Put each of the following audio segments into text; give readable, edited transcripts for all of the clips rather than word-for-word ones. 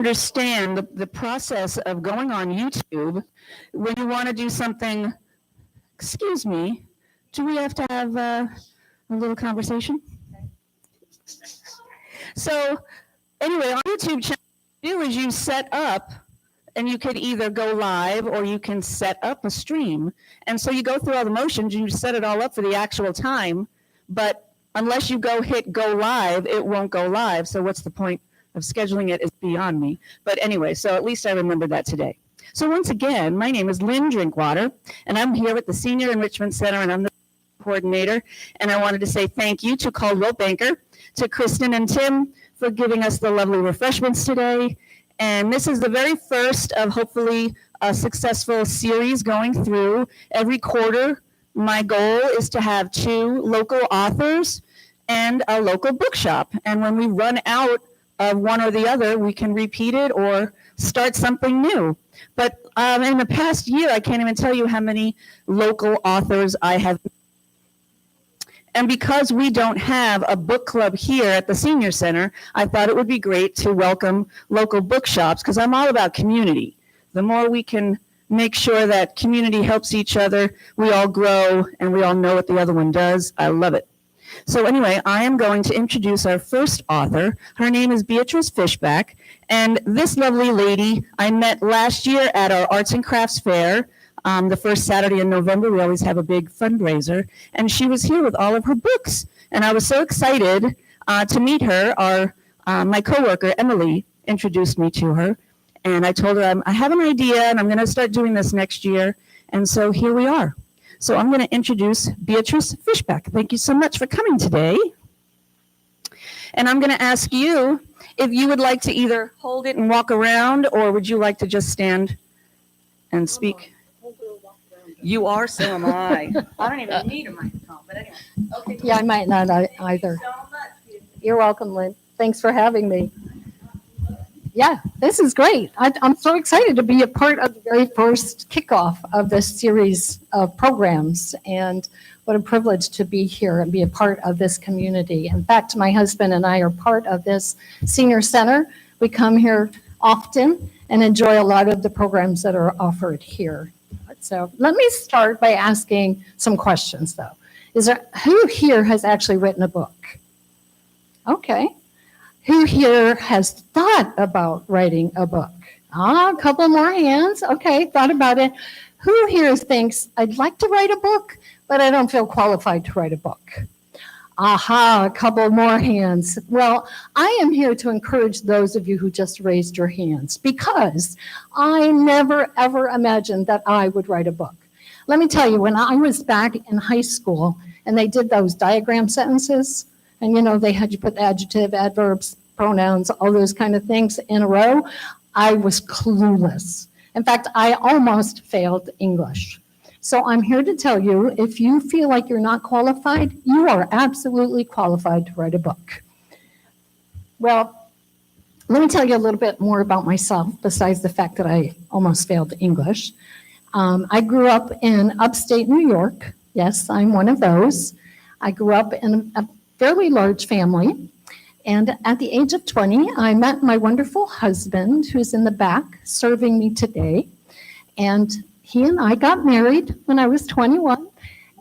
understand the process of going on YouTube when you want to do something. Excuse me, do we have to have a little conversation? So anyway, on YouTube channel, what you do is you set up, and you could either go live or you can set up a stream. And so you go through all the motions, you set it all up for the actual time, but unless you go hit go live, it won't go live. So what's the point of scheduling it is beyond me. But anyway, so at least I remembered that today. So once again, my name is Lynn Drinkwater, and I'm here at the Senior Enrichment Center, and I'm the coordinator. And I wanted to say thank you to Caldwell Banker, to Kristen and Tim for giving us the lovely refreshments today. And this is the very first of hopefully a successful series going through. Every quarter, my goal is to have 2 local authors and a local bookshop. And when we run out of one or the other, we can repeat it or start something new. But in the past year, I can't even tell you how many local authors I have. And because we don't have a book club here at the Senior Center, I thought it would be great to welcome local bookshops, because I'm all about community. The more we can make sure that community helps each other, we all grow and we all know what the other one does. I love it. So anyway, I am going to introduce our first author. Her name is Beatrice Fishback. And this lovely lady I met last year at our Arts and Crafts Fair. The first Saturday in November, we always have a big fundraiser, and she was here with all of her books. And I was so excited to meet her. My coworker, Emily, introduced me to her, and I told her I have an idea, and I'm going to start doing this next year. And so here we are. So I'm going to introduce Beatrice Fishback. Thank you so much for coming today. And I'm going to ask you if you would like to either hold it and walk around, or would you like to just stand and speak? You are, so am I. I don't even need a microphone, but anyway. Okay. Yeah, I might not either. So much. You're welcome, Lynn. Thanks for having me. Yeah, this is great. I'm so excited to be a part of the very first kickoff of this series of programs, and what a privilege to be here and be a part of this community. In fact, my husband and I are part of this senior center. We come here often and enjoy a lot of the programs that are offered here. So let me start by asking some questions, though. Who here has actually written a book? Okay. Who here has thought about writing a book? A couple more hands. Okay, thought about it. Who here thinks, I'd like to write a book, but I don't feel qualified to write a book? Aha, a couple more hands. Well, I am here to encourage those of you who just raised your hands, because I never, ever imagined that I would write a book. Let me tell you, when I was back in high school and they did those diagram sentences, and they had you put adjective, adverbs, pronouns, all those kind of things in a row, I was clueless. In fact, I almost failed English. So I'm here to tell you, if you feel like you're not qualified, you are absolutely qualified to write a book. Well, let me tell you a little bit more about myself, besides the fact that I almost failed English. I grew up in upstate New York. Yes, I'm one of those. I grew up in a fairly large family. And at the age of 20, I met my wonderful husband, who's in the back serving me today. And he and I got married when I was 21,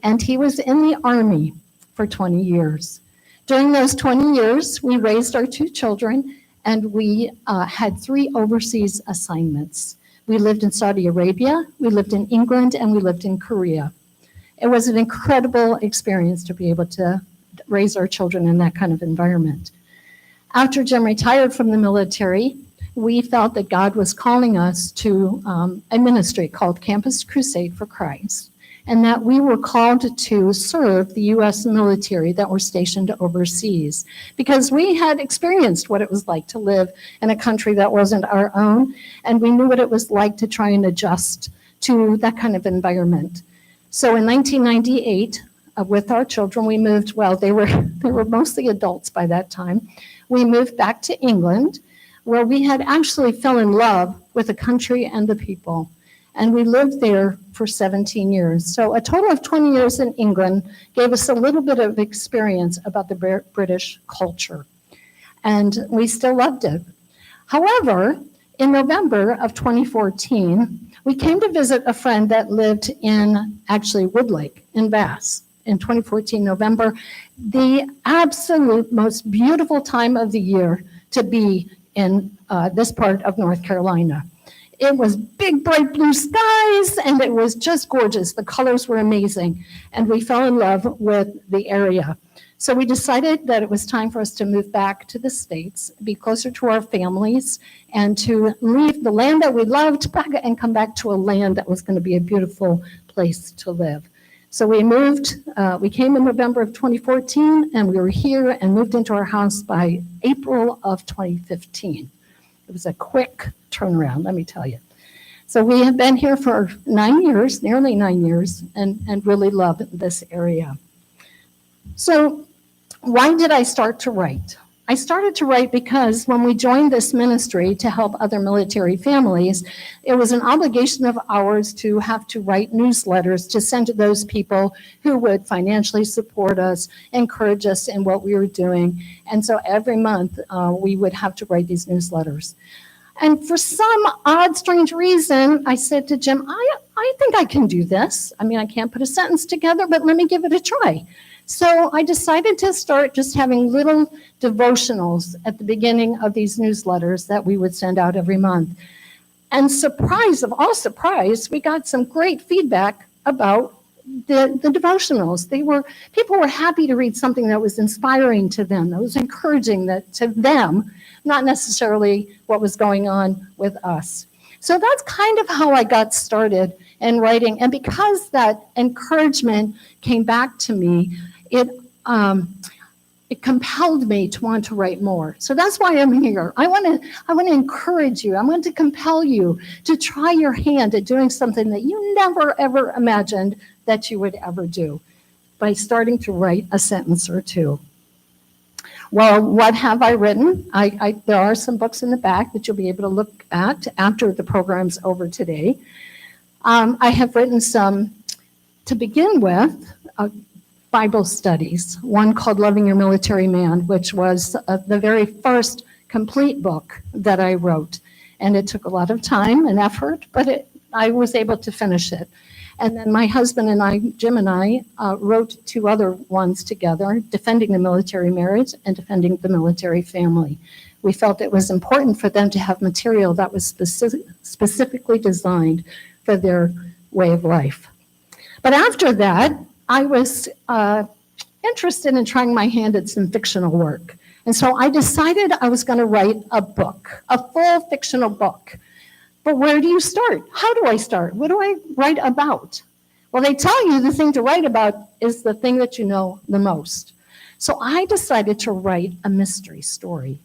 and he was in the Army for 20 years. During those 20 years, we raised our 2 children, and we had 3 overseas assignments. We lived in Saudi Arabia, we lived in England, and we lived in Korea. It was an incredible experience to be able to raise our children in that kind of environment. After Jim retired from the military, we felt that God was calling us to a ministry called Campus Crusade for Christ, and that we were called to serve the U.S. military that were stationed overseas, because we had experienced what it was like to live in a country that wasn't our own, and we knew what it was like to try and adjust to that kind of environment. So in 1998, with our children, we moved, well, they were mostly adults by that time. We moved back to England, where we had actually fell in love with the country and the people. And we lived there for 17 years. So a total of 20 years in England gave us a little bit of experience about the British culture. And we still loved it. However, in November of 2014, we came to visit a friend that lived in actually Woodlake in Bass in 2014 November, the absolute most beautiful time of the year to be in this part of North Carolina. It was big, bright blue skies, and it was just gorgeous. The colors were amazing, and we fell in love with the area. So we decided that it was time for us to move back to the States, be closer to our families, and to leave the land that we loved back and come back to a land that was going to be a beautiful place to live. So we moved, we came in November of 2014, and we were here and moved into our house by April of 2015. It was a quick turnaround, let me tell you. So we have been here for 9 years, nearly 9 years, and really love this area. So why did I start to write? I started to write because when we joined this ministry to help other military families, it was an obligation of ours to have to write newsletters to send to those people who would financially support us, encourage us in what we were doing. And so every month we would have to write these newsletters. And for some odd, strange reason, I said to Jim, I think I can do this. I mean, I can't put a sentence together, but let me give it a try. So I decided to start just having little devotionals at the beginning of these newsletters that we would send out every month. And surprise of all surprise, we got some great feedback about the devotionals. People were happy to read something that was inspiring to them, that was encouraging to them, not necessarily what was going on with us. So that's kind of how I got started in writing. And because that encouragement came back to me, it compelled me to want to write more. So that's why I'm here. I want to encourage you. I want to compel you to try your hand at doing something that you never, ever imagined that you would ever do by starting to write a sentence or two. Well, what have I written? There are some books in the back that you'll be able to look at after the program's over today. I have written some, to begin with, Bible studies, one called Loving Your Military Man, which was the very first complete book that I wrote. And it took a lot of time and effort, but I was able to finish it. And then my husband and I, Jim and I, wrote two other ones together, Defending the Military Marriage and Defending the Military Family. We felt it was important for them to have material that was specifically designed for their way of life. But after that, I was interested in trying my hand at some fictional work. And so I decided I was going to write a book, a full fictional book. But where do you start? How do I start? What do I write about? Well, they tell you the thing to write about is the thing that you know the most. So I decided to write a mystery story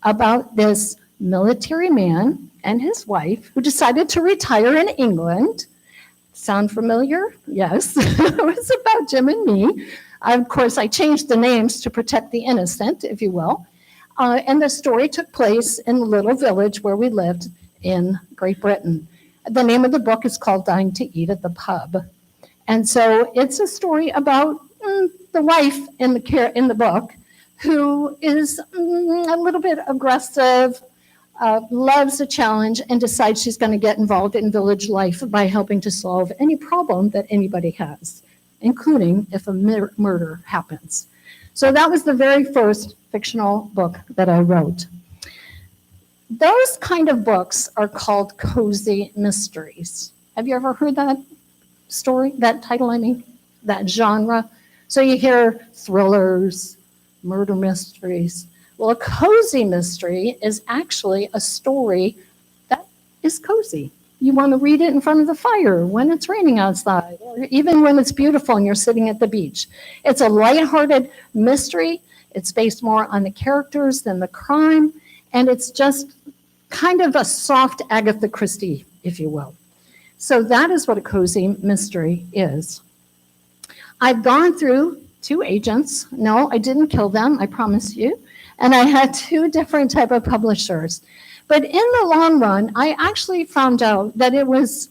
about this military man and his wife who decided to retire in England. Sound familiar? Yes. It was about Jim and me. Of course, I changed the names to protect the innocent, if you will. And the story took place in the little village where we lived in Great Britain. The name of the book is called Dying to Eat at the Pub. And so it's a story about the wife in the book who is a little bit aggressive, loves a challenge, and decides she's going to get involved in village life by helping to solve any problem that anybody has, including if a murder happens. So that was the very first fictional book that I wrote. Those kind of books are called cozy mysteries. Have you ever heard that story, that title, that genre? So you hear thrillers, murder mysteries. Well, a cozy mystery is actually a story that is cozy. You want to read it in front of the fire when it's raining outside, or even when it's beautiful and you're sitting at the beach. It's a lighthearted mystery. It's based more on the characters than the crime, and it's just kind of a soft Agatha Christie, if you will. So that is what a cozy mystery is. I've gone through 2 agents. No, I didn't kill them, I promise you. And I had 2 different type of publishers. But in the long run, I actually found out that it was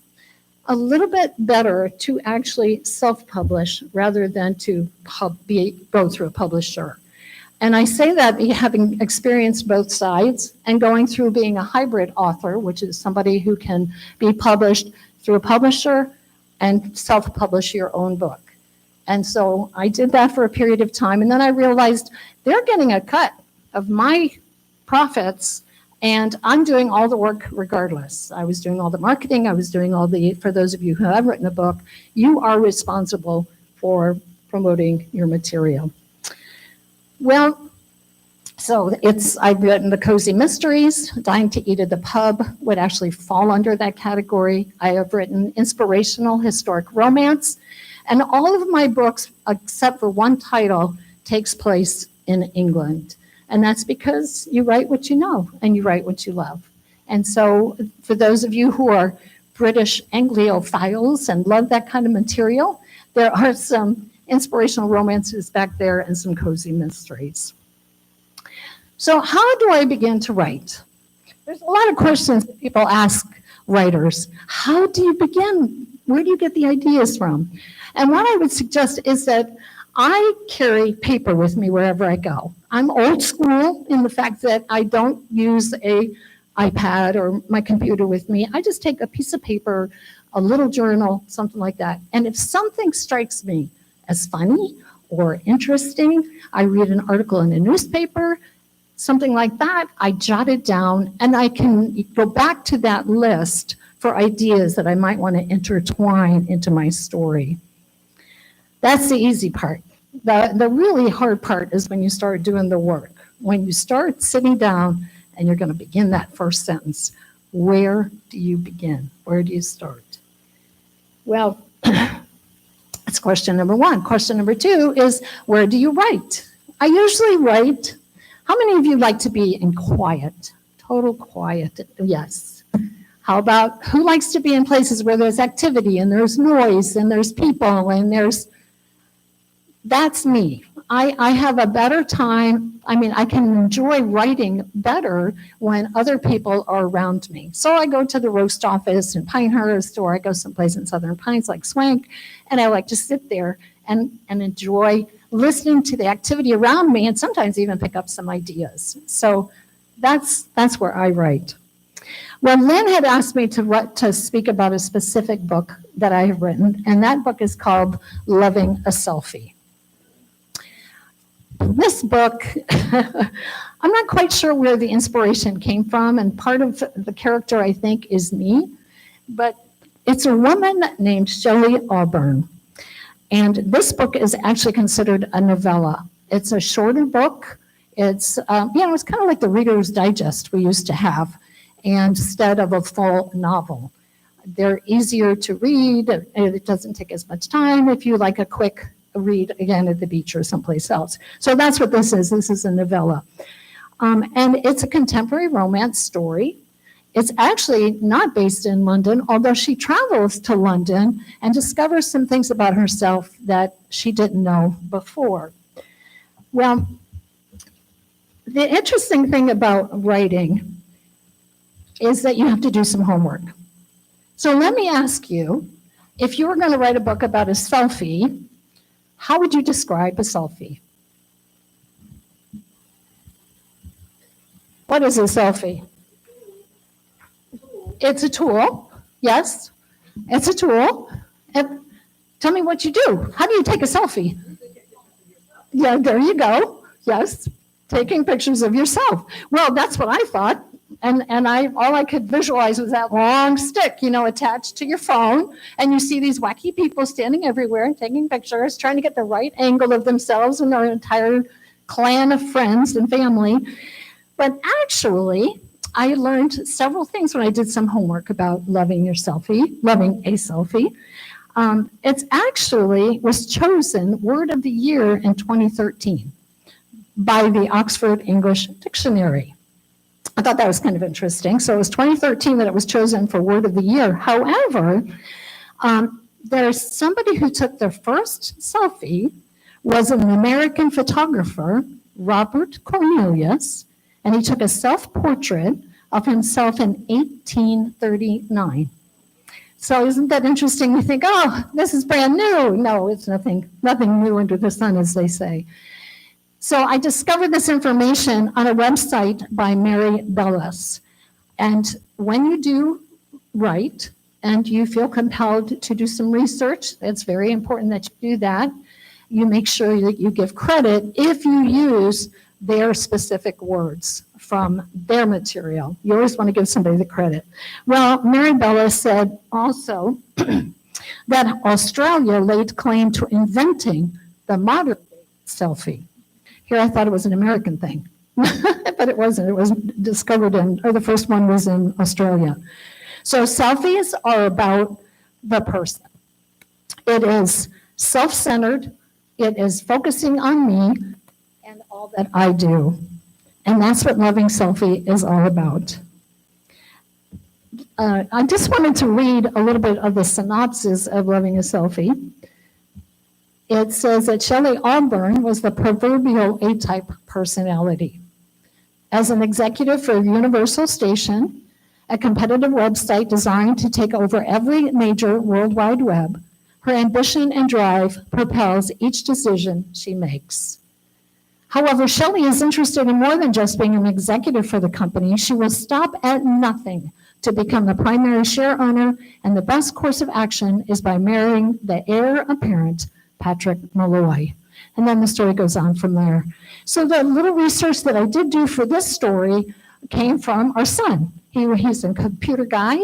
a little bit better to actually self-publish rather than to go through a publisher. And I say that having experienced both sides and going through being a hybrid author, which is somebody who can be published through a publisher and self-publish your own book. And so I did that for a period of time. And then I realized they're getting a cut of my profits, and I'm doing all the work regardless. I was doing all the marketing. I was doing for those of you who have written a book, you are responsible for promoting your material. Well, so I've written the Cozy Mysteries. Dying to Eat at the Pub would actually fall under that category. I have written inspirational historic romance, and all of my books, except for one title, takes place in England. And that's because you write what you know and you write what you love. And so for those of you who are British Anglophiles and love that kind of material, there are some inspirational romances back there and some cozy mysteries. So how do I begin to write? There's a lot of questions that people ask writers. How do you begin? Where do you get the ideas from? And what I would suggest is that I carry paper with me wherever I go. I'm old school in the fact that I don't use an iPad or my computer with me. I just take a piece of paper, a little journal, something like that. And if something strikes me as funny or interesting, I read an article in a newspaper, something like that, I jot it down, and I can go back to that list for ideas that I might want to intertwine into my story. That's the easy part. The really hard part is when you start doing the work. When you start sitting down and you're going to begin that first sentence, where do you begin? Where do you start? Well, that's question number one. Question number two is, where do you write? I usually write. How many of you like to be in quiet? Total quiet, yes. How about, who likes to be in places where there's activity and there's noise and there's people and that's me. I have a better time. I mean, I can enjoy writing better when other people are around me. So I go to the roast office in Pinehurst, or I go someplace in Southern Pines like Swank, and I like to sit there and enjoy listening to the activity around me, and sometimes even pick up some ideas. So that's where I write. Well, Lynn had asked me to speak about a specific book that I have written, and that book is called Loving a Selfie. This book, I'm not quite sure where the inspiration came from, and part of the character, I think, is me, but it's a woman named Shelley Auburn, and this book is actually considered a novella. It's a shorter book. It's, it's kind of like the Reader's Digest we used to have, instead of a full novel. They're easier to read. It doesn't take as much time if you like a quick read, again, at the beach or someplace else. So that's what this is. This is a novella. And it's a contemporary romance story. It's actually not based in London, although she travels to London and discovers some things about herself that she didn't know before. Well, the interesting thing about writing is that you have to do some homework. So let me ask you, if you were going to write a book about a selfie, how would you describe a selfie? What is a selfie? It's a tool. Yes, it's a tool. And tell me what you do. How do you take a selfie? Yeah, there you go. Yes, taking pictures of yourself. Well, that's what I thought. And all I could visualize was that long stick, attached to your phone. And you see these wacky people standing everywhere and taking pictures, trying to get the right angle of themselves and their entire clan of friends and family. But actually, I learned several things when I did some homework about loving a selfie. It actually was chosen Word of the Year in 2013 by the Oxford English Dictionary. I thought that was kind of interesting. So it was 2013 that it was chosen for Word of the Year. However, there's somebody who took their first selfie, was an American photographer, Robert Cornelius, and he took a self-portrait of himself in 1839. So isn't that interesting? We think, oh, this is brand new. No, it's nothing new under the sun, as they say. So I discovered this information on a website by Mary Bellis. And when you do write and you feel compelled to do some research, it's very important that you do that. You make sure that you give credit if you use their specific words from their material. You always want to give somebody the credit. Well, Mary Bellis said also that Australia laid claim to inventing the modern selfie. Here I thought it was an American thing, but it wasn't. It was discovered the first one was in Australia. So selfies are about the person. It is self-centered. It is focusing on me and all that I do. And that's what Loving Selfie is all about. I just wanted to read a little bit of the synopsis of Loving a Selfie. It says that Shelley Auburn was the proverbial A-type personality. As an executive for Universal Station, a competitive website designed to take over every major World Wide Web, her ambition and drive propels each decision she makes. However, Shelley is interested in more than just being an executive for the company. She will stop at nothing to become the primary share owner, and the best course of action is by marrying the heir apparent, Patrick Malloy. And then the story goes on from there. So the little research that I did do for this story came from our son. He's a computer guy,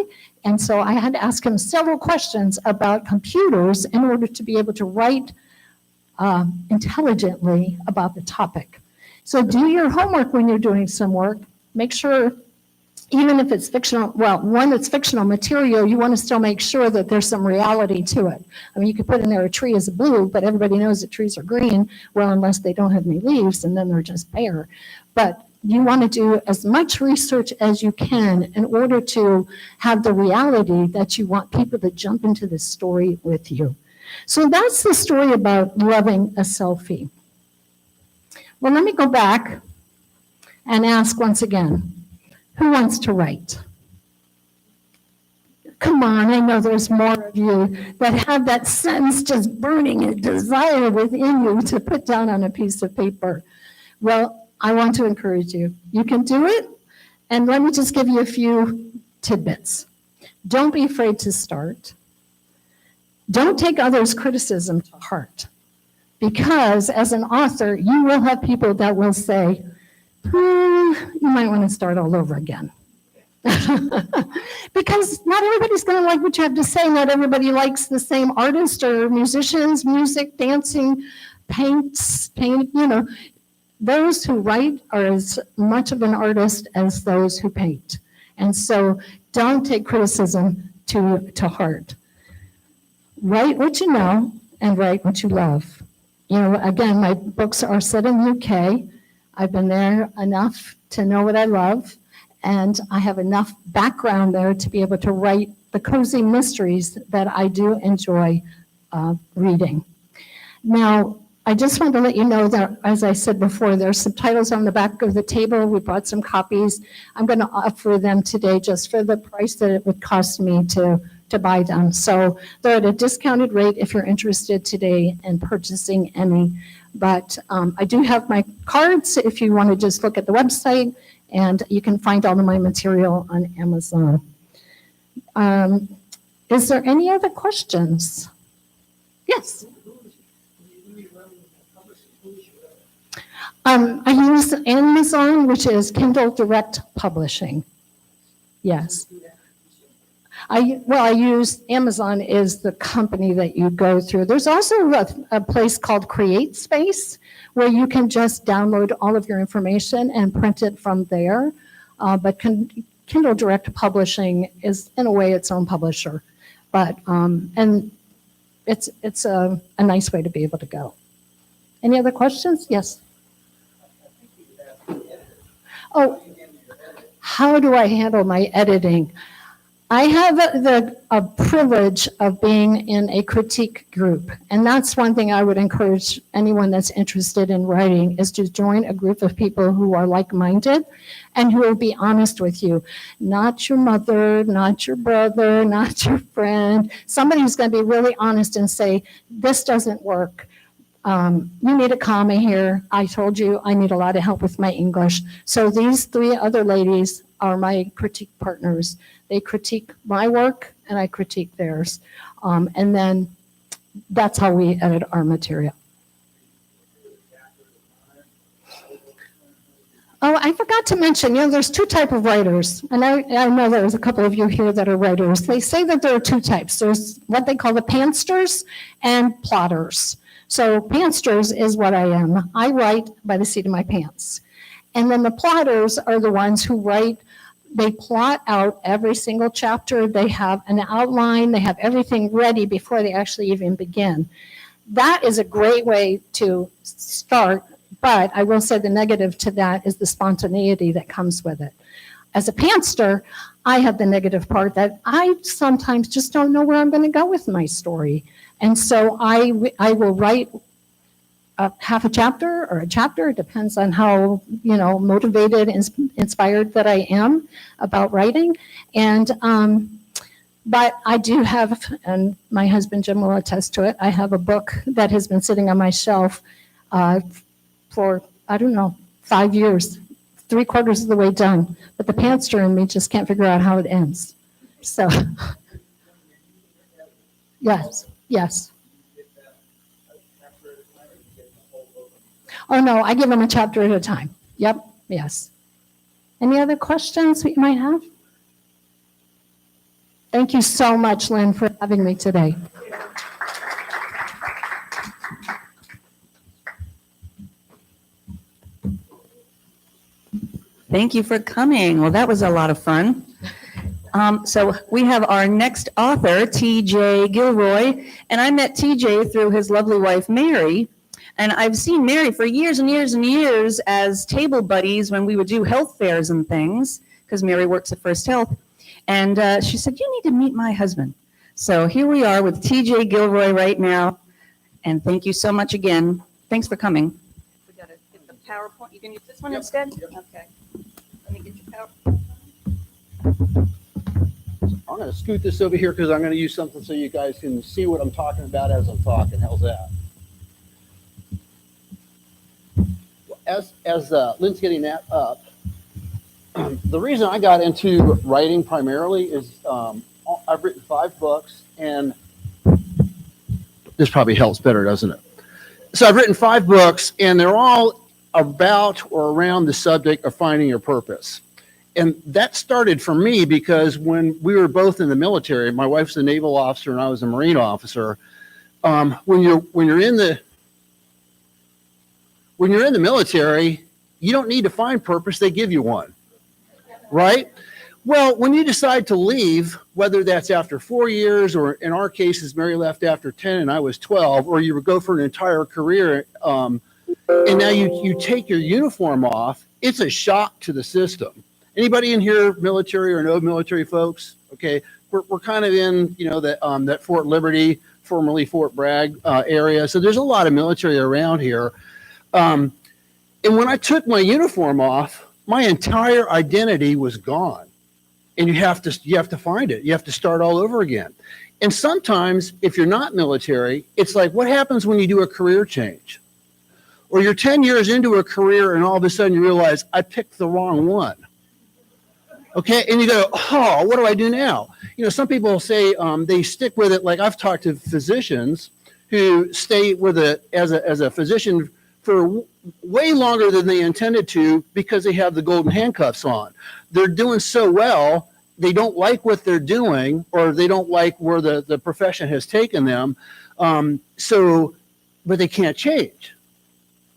and so I had to ask him several questions about computers in order to be able to write intelligently about the topic. So do your homework when you're doing some work. Make sure, even if it's fictional, well, one that's fictional material, you want to still make sure that there's some reality to it. I mean, you could put in there a tree is blue, but everybody knows that trees are green, well, unless they don't have any leaves, and then they're just bare. But you want to do as much research as you can in order to have the reality that you want people to jump into this story with you. So that's the story about Loving a Selfie. Well, let me go back and ask once again, who wants to write? Come on, I know there's more of you that have that sentence just burning a desire within you to put down on a piece of paper. Well, I want to encourage you. You can do it, and let me just give you a few tidbits. Don't be afraid to start. Don't take others' criticism to heart, because as an author, you will have people that will say, you might want to start all over again. Because not everybody's going to like what you have to say. Not everybody likes the same artist or musicians, music, dancing, paint, you know. Those who write are as much of an artist as those who paint. And so don't take criticism to heart. Write what you know and write what you love. You know, again, my books are set in the UK. I've been there enough to know what I love, and I have enough background there to be able to write the cozy mysteries that I do enjoy reading. Now, I just wanted to let you know that, as I said before, there's subtitles on the back of the table. We brought some copies. I'm going to offer them today just for the price that it would cost me to buy them. So they're at a discounted rate if you're interested today in purchasing any. But I do have my cards if you want to just look at the website, and you can find all of my material on Amazon. Is there any other questions? Yes. I use Amazon, which is Kindle Direct Publishing. Yes. I use Amazon is the company that you go through. There's also a place called Create Space where you can just download all of your information and print it from there. But Kindle Direct Publishing is, in a way, its own publisher. But and it's a nice way to be able to go. Any other questions? Yes. Oh, how do I handle my editing? I have a privilege of being in a critique group, and that's one thing I would encourage anyone that's interested in writing is to join a group of people who are like-minded and who will be honest with you. Not your mother, not your brother, not your friend. Somebody who's going to be really honest and say, this doesn't work. You need a comma here. I told you I need a lot of help with my English. So these three other ladies are my critique partners. They critique my work and I critique theirs. And then that's how we edit our material. Oh, I forgot to mention, there's two types of writers. And I know there's a couple of you here that are writers. They say that there are two types. There's what they call the pantsters and plotters. So pantsters is what I am. I write by the seat of my pants. And then the plotters are the ones who write, they plot out every single chapter. They have an outline. They have everything ready before they actually even begin. That is a great way to start. But I will say the negative to that is the spontaneity that comes with it. As a pantster, I have the negative part that I sometimes just don't know where I'm going to go with my story. And so I will write half a chapter or a chapter. It depends on how, motivated, inspired that I am about writing. And, but I do have, and my husband Jim will attest to it, I have a book that has been sitting on my shelf for, 5 years, 3/4 of the way done. But the pantster in me just can't figure out how it ends. So, yes. Oh, no, I give them a chapter at a time. Yep, yes. Any other questions that you might have? Thank you so much, Lynn, for having me today. Thank you for coming. Well, that was a lot of fun. So we have our next author, T.J. Gilroy, and I met T.J. through his lovely wife, Mary, and I've seen Mary for years and years and years as table buddies when we would do health fairs and things, because Mary works at First Health, and she said, you need to meet my husband. So here we are with T.J. Gilroy right now, and thank you so much again. Thanks for coming. We got to get the PowerPoint. You can use this one instead? Okay. Let me get your PowerPoint. I'm going to scoot this over here because I'm going to use something so you guys can see what I'm talking about as I'm talking. How's that? As Lynn's getting that up, the reason I got into writing primarily is I've written 5 books, and this probably helps better, doesn't it? So I've written 5 books, and they're all about or around the subject of finding your purpose. And that started for me because when we were both in the military, my wife's a naval officer and I was a Marine officer. When you're in the military, you don't need to find purpose; they give you one, right? Well, when you decide to leave, whether that's after 4 years, or in our cases, Mary left after 10 and I was 12, or you would go for an entire career, and now you take your uniform off, it's a shock to the system. Anybody in here military or no military folks? Okay, we're kind of in that Fort Liberty, formerly Fort Bragg area. So there's a lot of military around here. And when I took my uniform off, my entire identity was gone. And you have to find it. You have to start all over again. And sometimes if you're not military, it's like, what happens when you do a career change? Or you're 10 years into a career and all of a sudden you realize I picked the wrong one. Okay, and you go, oh, what do I do now? Some people say they stick with it. Like I've talked to physicians who stay with it as a physician for way longer than they intended to because they have the golden handcuffs on. They're doing so well, they don't like what they're doing, or they don't like where the profession has taken them. But they can't change,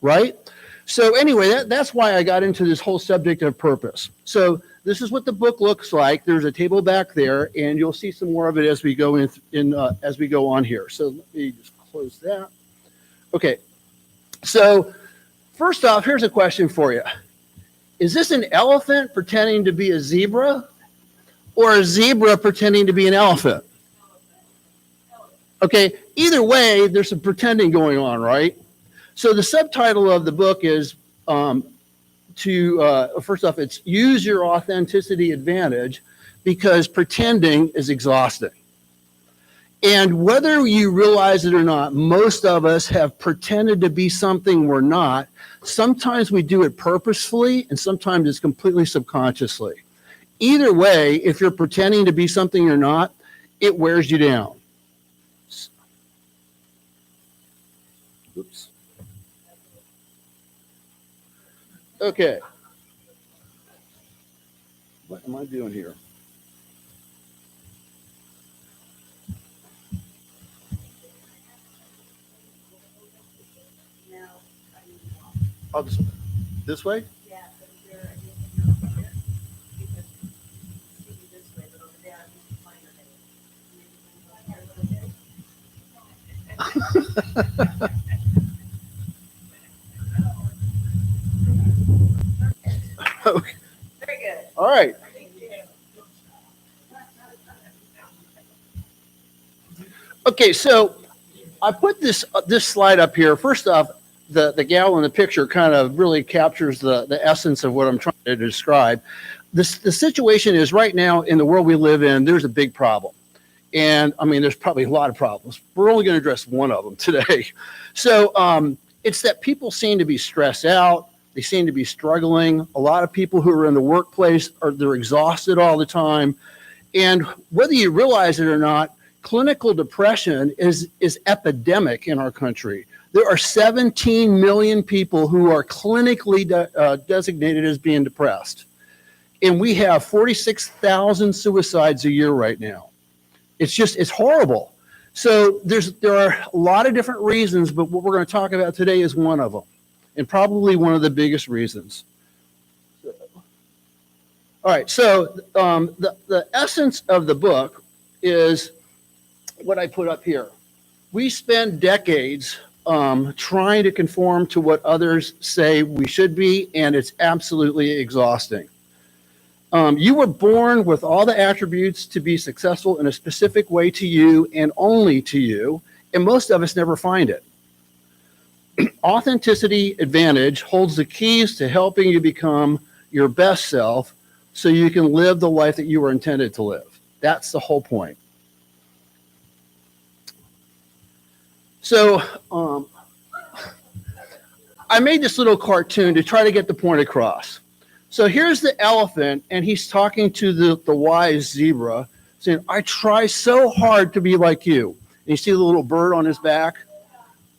right? So anyway, that's why I got into this whole subject of purpose. So this is what the book looks like. There's a table back there, and you'll see some more of it as we go as we go on here. So let me just close that. Okay. So first off, here's a question for you. Is this an elephant pretending to be a zebra, or a zebra pretending to be an elephant? Okay. Either way, there's some pretending going on, right? So the subtitle of the book is first off, it's use your authenticity advantage, because pretending is exhausting. And whether you realize it or not, most of us have pretended to be something we're not. Sometimes we do it purposefully, and sometimes it's completely subconsciously. Either way, if you're pretending to be something you're not, it wears you down. Oops. Okay. What am I doing here? I'll just, this way? Yeah, but you're over here, because see this way, but over there, I need to find it. Okay. Very good. All right. Thank you. Okay, so I put this slide up here. First off, the gal in the picture kind of really captures the essence of what I'm trying to describe. The situation is right now in the world we live in, there's a big problem. And I mean, there's probably a lot of problems. We're only going to address one of them today. So it's that people seem to be stressed out. They seem to be struggling. A lot of people who are in the workplace they're exhausted all the time. And whether you realize it or not, clinical depression is epidemic in our country. There are 17 million people who are clinically designated as being depressed. And we have 46,000 suicides a year right now. It's horrible. So there are a lot of different reasons, but what we're going to talk about today is one of them, and probably one of the biggest reasons. All right, so the essence of the book is what I put up here. We spend decades trying to conform to what others say we should be, and it's absolutely exhausting. You were born with all the attributes to be successful in a specific way to you and only to you, and most of us never find it. Authenticity Advantage holds the keys to helping you become your best self so you can live the life that you were intended to live. That's the whole point. So I made this little cartoon to try to get the point across. So here's the elephant, and he's talking to the wise zebra, saying, I try so hard to be like you. And you see the little bird on his back?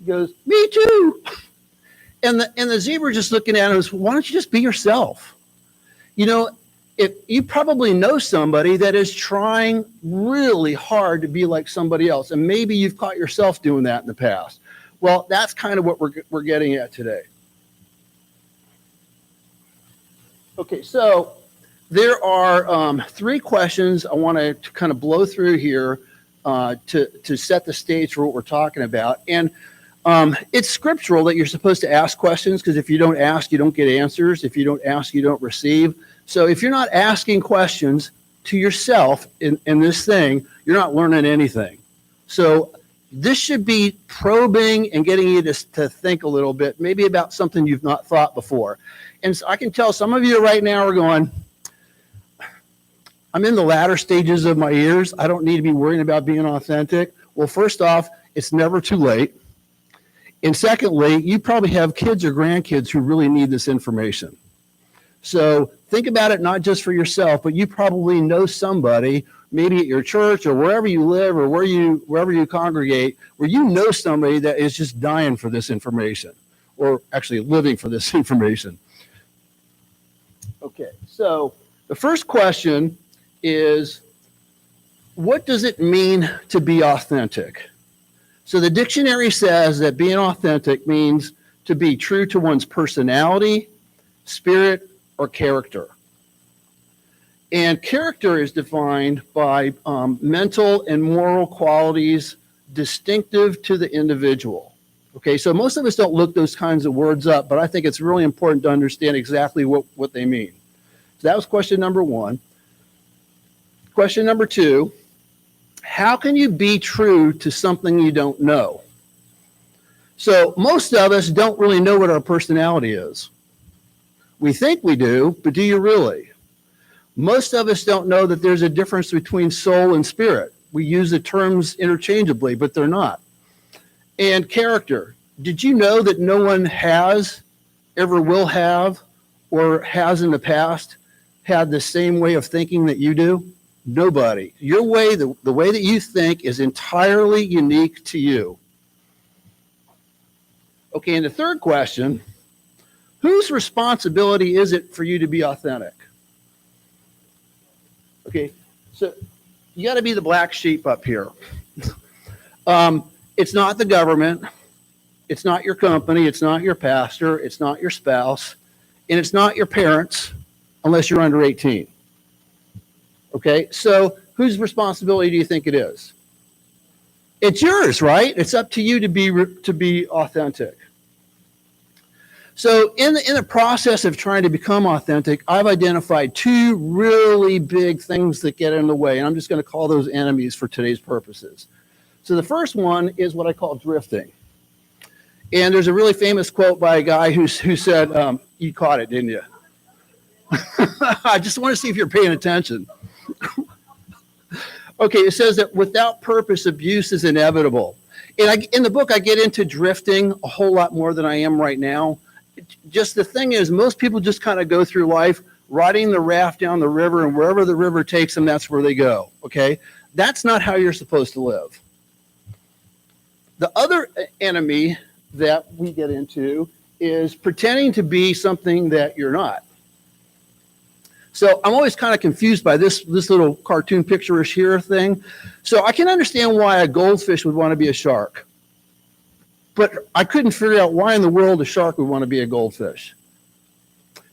He goes, me too. And the zebra just looking at him goes, why don't you just be yourself? You know, if you probably know somebody that is trying really hard to be like somebody else, and maybe you've caught yourself doing that in the past. Well, that's kind of what we're getting at today. Okay, so there are 3 questions I want to kind of blow through here to set the stage for what we're talking about. And it's scriptural that you're supposed to ask questions, because if you don't ask, you don't get answers. If you don't ask, you don't receive. So if you're not asking questions to yourself in this thing, you're not learning anything. So this should be probing and getting you to think a little bit, maybe about something you've not thought before. And so I can tell some of you right now are going, I'm in the latter stages of my years. I don't need to be worrying about being authentic. Well, first off, it's never too late. And secondly, you probably have kids or grandkids who really need this information. So think about it not just for yourself, but you probably know somebody, maybe at your church or wherever you live or wherever you congregate, where you know somebody that is just dying for this information, or actually living for this information. Okay, so the first question is, what does it mean to be authentic? So the dictionary says that being authentic means to be true to one's personality, spirit, or character. And character is defined by mental and moral qualities distinctive to the individual. Okay, so most of us don't look those kinds of words up, but I think it's really important to understand exactly what they mean. So that was question number 1. Question number 2, how can you be true to something you don't know? So most of us don't really know what our personality is. We think we do, but do you really? Most of us don't know that there's a difference between soul and spirit. We use the terms interchangeably, but they're not. And character. Did you know that no one has, ever will have, or has in the past had the same way of thinking that you do? Nobody. Your way, the way that you think is entirely unique to you. Okay, and the third question, whose responsibility is it for you to be authentic? Okay, so you got to be the black sheep up here. It's not the government. It's not your company. It's not your pastor. It's not your spouse. And it's not your parents unless you're under 18. Okay, so whose responsibility do you think it is? It's yours, right? It's up to you to be authentic. So in the process of trying to become authentic, I've identified two really big things that get in the way, and I'm just going to call those enemies for today's purposes. So the first one is what I call drifting. And there's a really famous quote by a guy who said, you caught it, didn't you? I just want to see if you're paying attention. Okay, it says that without purpose, abuse is inevitable. And in the book, I get into drifting a whole lot more than I am right now. Just the thing is, most people just kind of go through life riding the raft down the river, and wherever the river takes them, that's where they go, okay? That's not how you're supposed to live. The other enemy that we get into is pretending to be something that you're not. So I'm always kind of confused by this little cartoon picture-ish here thing. So I can understand why a goldfish would want to be a shark. But I couldn't figure out why in the world a shark would want to be a goldfish.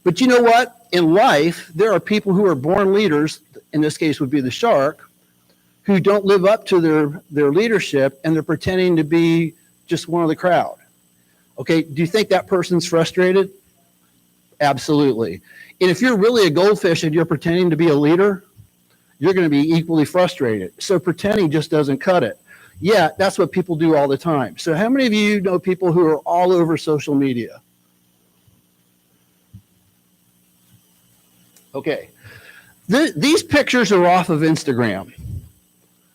But you know what? In life, there are people who are born leaders, in this case would be the shark, who don't live up to their leadership, and they're pretending to be just one of the crowd. Okay, do you think that person's frustrated? Absolutely. And if you're really a goldfish and you're pretending to be a leader, you're going to be equally frustrated. So pretending just doesn't cut it. Yeah, that's what people do all the time. So how many of you know people who are all over social media? Okay. These pictures are off of Instagram.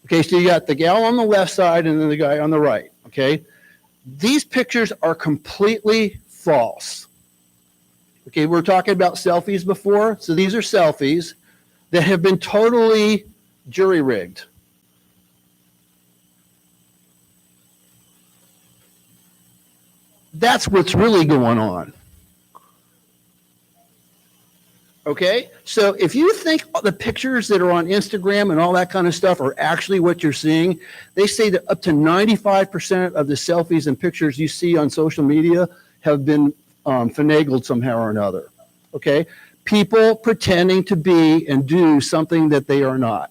Okay, so you got the gal on the left side and then the guy on the right, okay? These pictures are completely false. Okay, we were talking about selfies before. So these are selfies that have been totally jury-rigged. That's what's really going on. Okay, so if you think the pictures that are on Instagram and all that kind of stuff are actually what you're seeing, they say that up to 95% of the selfies and pictures you see on social media have been finagled somehow or another. Okay, people pretending to be and do something that they are not.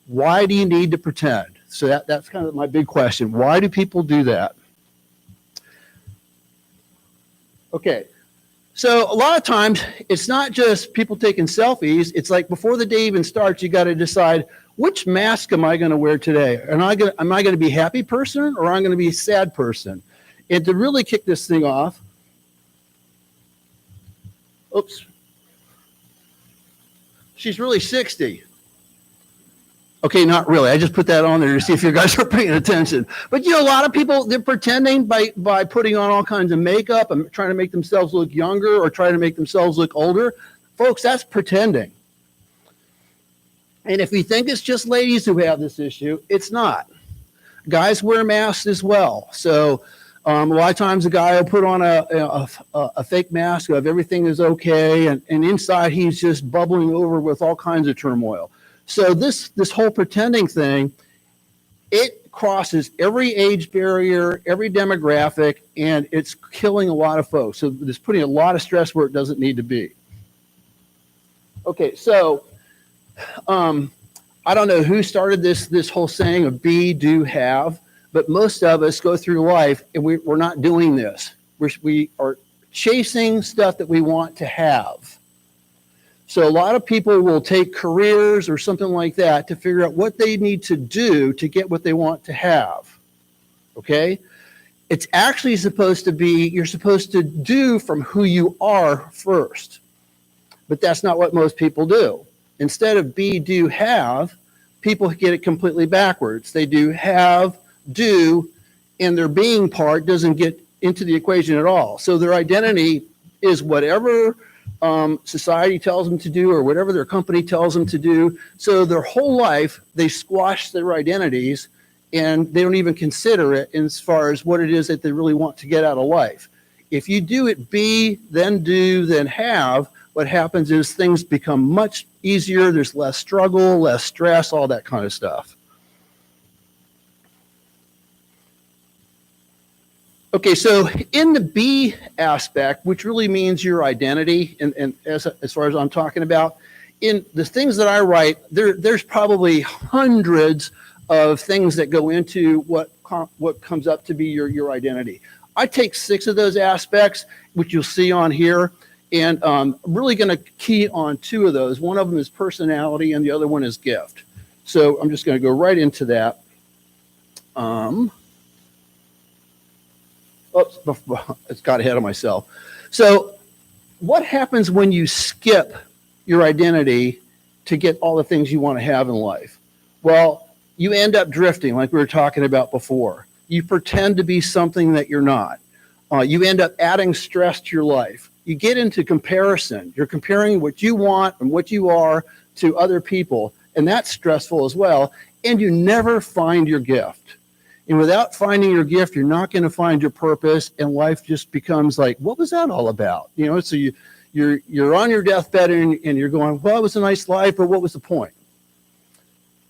Why do you need to pretend? So that's kind of my big question. Why do people do that? Okay. So a lot of times, it's not just people taking selfies. It's like before the day even starts, you got to decide, which mask am I going to wear today? Am I going to be a happy person or am I going to be a sad person? And to really kick this thing off, oops, she's really 60. Okay, not really. I just put that on there to see if you guys are paying attention. But you know, a lot of people, they're pretending by putting on all kinds of makeup and trying to make themselves look younger or trying to make themselves look older. Folks, that's pretending. And if you think it's just ladies who have this issue, it's not. Guys wear masks as well. So a lot of times a guy will put on a fake mask of everything is okay, and inside he's just bubbling over with all kinds of turmoil. So this whole pretending thing, it crosses every age barrier, every demographic, and it's killing a lot of folks. So it's putting a lot of stress where it doesn't need to be. Okay, so I don't know who started this whole saying of be, do, have, but most of us go through life and we're not doing this. We are chasing stuff that we want to have. So a lot of people will take careers or something like that to figure out what they need to do to get what they want to have, okay? It's actually supposed to be, you're supposed to do from who you are first, but that's not what most people do. Instead of be, do, have, people get it completely backwards. They do have, do, and their being part doesn't get into the equation at all. So their identity is whatever society tells them to do or whatever their company tells them to do. So their whole life, they squash their identities and they don't even consider it as far as what it is that they really want to get out of life. If you do it be, then do, then have, what happens is things become much easier. There's less struggle, less stress, all that kind of stuff. Okay, so in the B aspect, which really means your identity, and as far as I'm talking about, in the things that I write, there's probably hundreds of things that go into what comes up to be your identity. I take 6 of those aspects, which you'll see on here, and I'm really going to key on 2 of those. One of them is personality, and the other one is gift. So I'm just going to go right into that. Oops, it's got ahead of myself. So what happens when you skip your identity to get all the things you want to have in life? Well, you end up drifting like we were talking about before. You pretend to be something that you're not. You end up adding stress to your life. You get into comparison. You're comparing what you want and what you are to other people, and that's stressful as well. And you never find your gift. And without finding your gift, you're not going to find your purpose, and life just becomes like, what was that all about? You know, so you're on your deathbed and you're going, well, it was a nice life, but what was the point?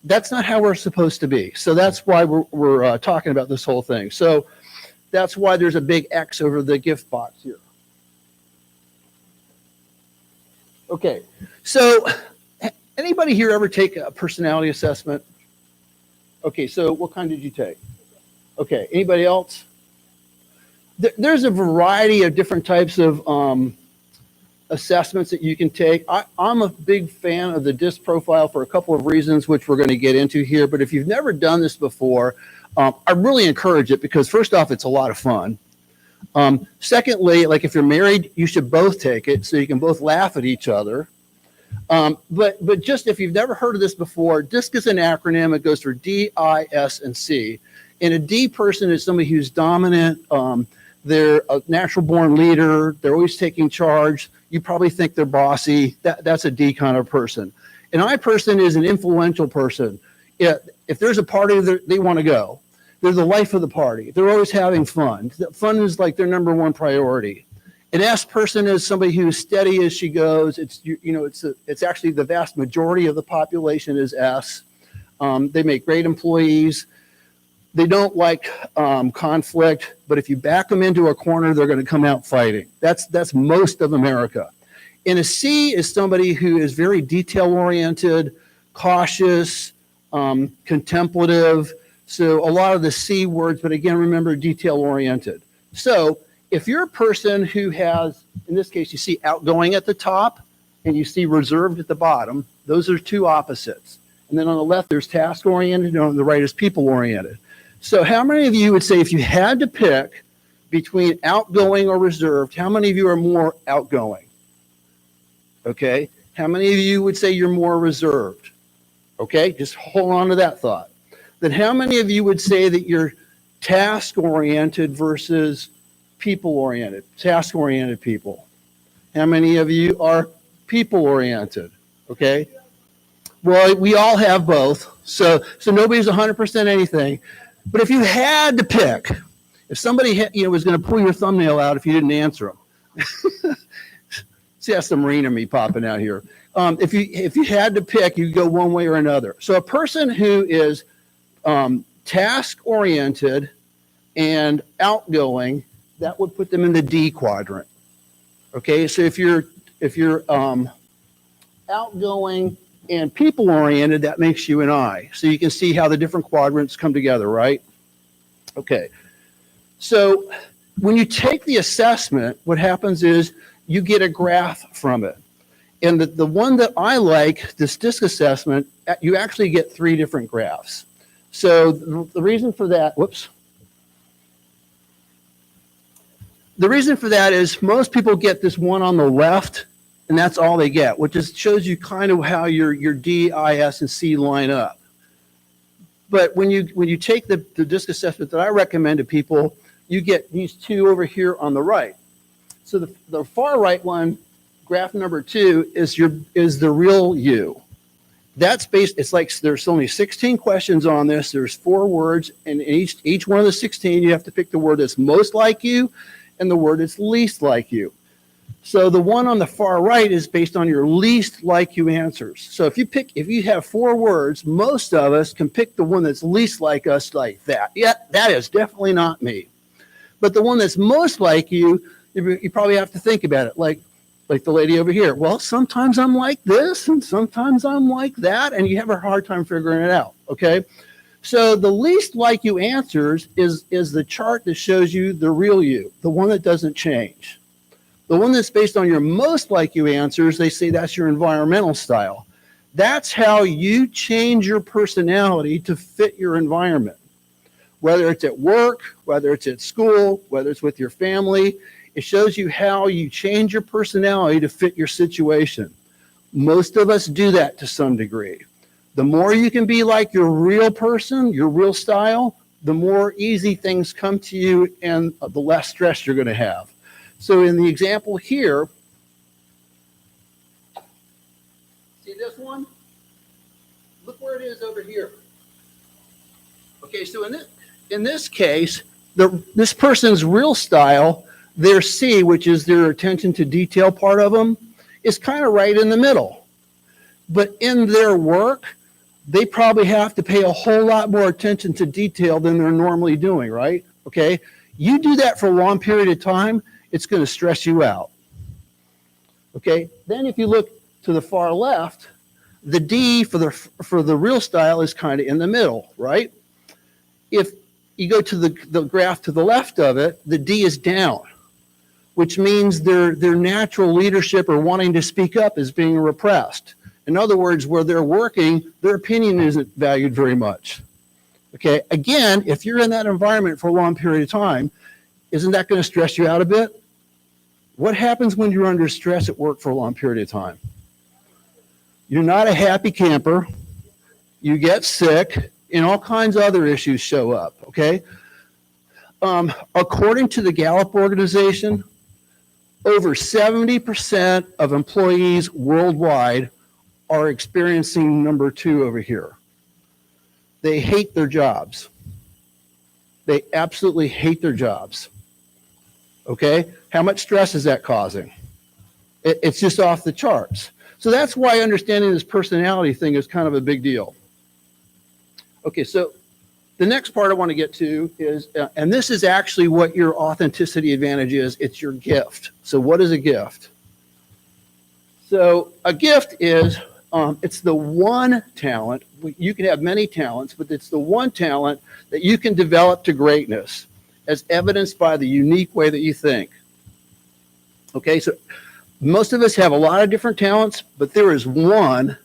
That's not how we're supposed to be. So that's why we're talking about this whole thing. So that's why there's a big X over the gift box here. Okay, so anybody here ever take a personality assessment? Okay, so what kind did you take? Okay, anybody else? There's a variety of different types of assessments that you can take. I'm a big fan of the DISC profile for a couple of reasons, which we're going to get into here. But if you've never done this before, I really encourage it because first off, it's a lot of fun. Secondly, like if you're married, you should both take it so you can both laugh at each other. But just if you've never heard of this before, DISC is an acronym. It goes for D, I, S, and C. And a D person is somebody who's dominant. They're a natural born leader. They're always taking charge. You probably think they're bossy. That's a D kind of person. An I person is an influential person. If there's a party, they want to go. They're the life of the party. They're always having fun. Fun is like their number one priority. An S person is somebody who's steady as she goes. It's actually the vast majority of the population is S. They make great employees. They don't like conflict, but if you back them into a corner, they're going to come out fighting. That's most of America. And a C is somebody who is very detail-oriented, cautious, contemplative. So a lot of the C words, but again, remember detail-oriented. So if you're a person who has, in this case, you see outgoing at the top and you see reserved at the bottom, those are 2 opposites. And then on the left, there's task-oriented, and on the right is people-oriented. So how many of you would say if you had to pick between outgoing or reserved, how many of you are more outgoing? Okay. How many of you would say you're more reserved? Okay. Just hold on to that thought. Then how many of you would say that you're task-oriented versus people-oriented? Task-oriented people. How many of you are people-oriented? Okay. Well, we all have both. So nobody's 100% anything. But if you had to pick, if somebody was going to pull your thumbnail out if you didn't answer them, see, that's the Marine in me popping out here. If you had to pick, you go one way or another. So a person who is task-oriented and outgoing, that would put them in the D quadrant. Okay, so if you're outgoing and people-oriented, that makes you an I. So you can see how the different quadrants come together, right? Okay. So when you take the assessment, what happens is you get a graph from it. And the one that I like, this DISC assessment, you actually get 3 different graphs. So the reason for that, the reason for that is most people get this one on the left, and that's all they get, which just shows you kind of how your D, I, S, and C line up. But when you take the DISC assessment that I recommend to people, you get these two over here on the right. So the far right one, graph number 2, is the real you. That's based, it's like there's only 16 questions on this. There's 4 words, and in each one of the 16, you have to pick the word that's most like you and the word that's least like you. So the one on the far right is based on your least like you answers. So if you have 4 words, most of us can pick the one that's least like us, like that. Yeah, that is definitely not me. But the one that's most like you probably have to think about it, like the lady over here. Well, sometimes I'm like this and sometimes I'm like that, and you have a hard time figuring it out, okay? So the least like you answers is the chart that shows you the real you, the one that doesn't change. The one that's based on your most like you answers, they say that's your environmental style. That's how you change your personality to fit your environment. Whether it's at work, whether it's at school, whether it's with your family, it shows you how you change your personality to fit your situation. Most of us do that to some degree. The more you can be like your real person, your real style, the more easy things come to you and the less stress you're going to have. So in the example here, see this one? Look where it is over here. Okay, so in this case, this person's real style, their C, which is their attention to detail part of them, is kind of right in the middle. But in their work, they probably have to pay a whole lot more attention to detail than they're normally doing, right? Okay, you do that for a long period of time, it's going to stress you out. Okay, then if you look to the far left, the D for the real style is kind of in the middle, right? If you go to the graph to the left of it, the D is down, which means their natural leadership or wanting to speak up is being repressed. In other words, where they're working, their opinion isn't valued very much. Okay, again, if you're in that environment for a long period of time, isn't that going to stress you out a bit? What happens when you're under stress at work for a long period of time? You're not a happy camper. You get sick, and all kinds of other issues show up, okay? According to the Gallup organization, over 70% of employees worldwide are experiencing number 2 over here. They hate their jobs. They absolutely hate their jobs. Okay? How much stress is that causing? It's just off the charts. So that's why understanding this personality thing is kind of a big deal. Okay, so the next part I want to get to is, and this is actually what your authenticity advantage is, it's your gift. So what is a gift? So a gift is, it's the one talent, you can have many talents, but it's the one talent that you can develop to greatness, as evidenced by the unique way that you think. Okay, so most of us have a lot of different talents, but there is one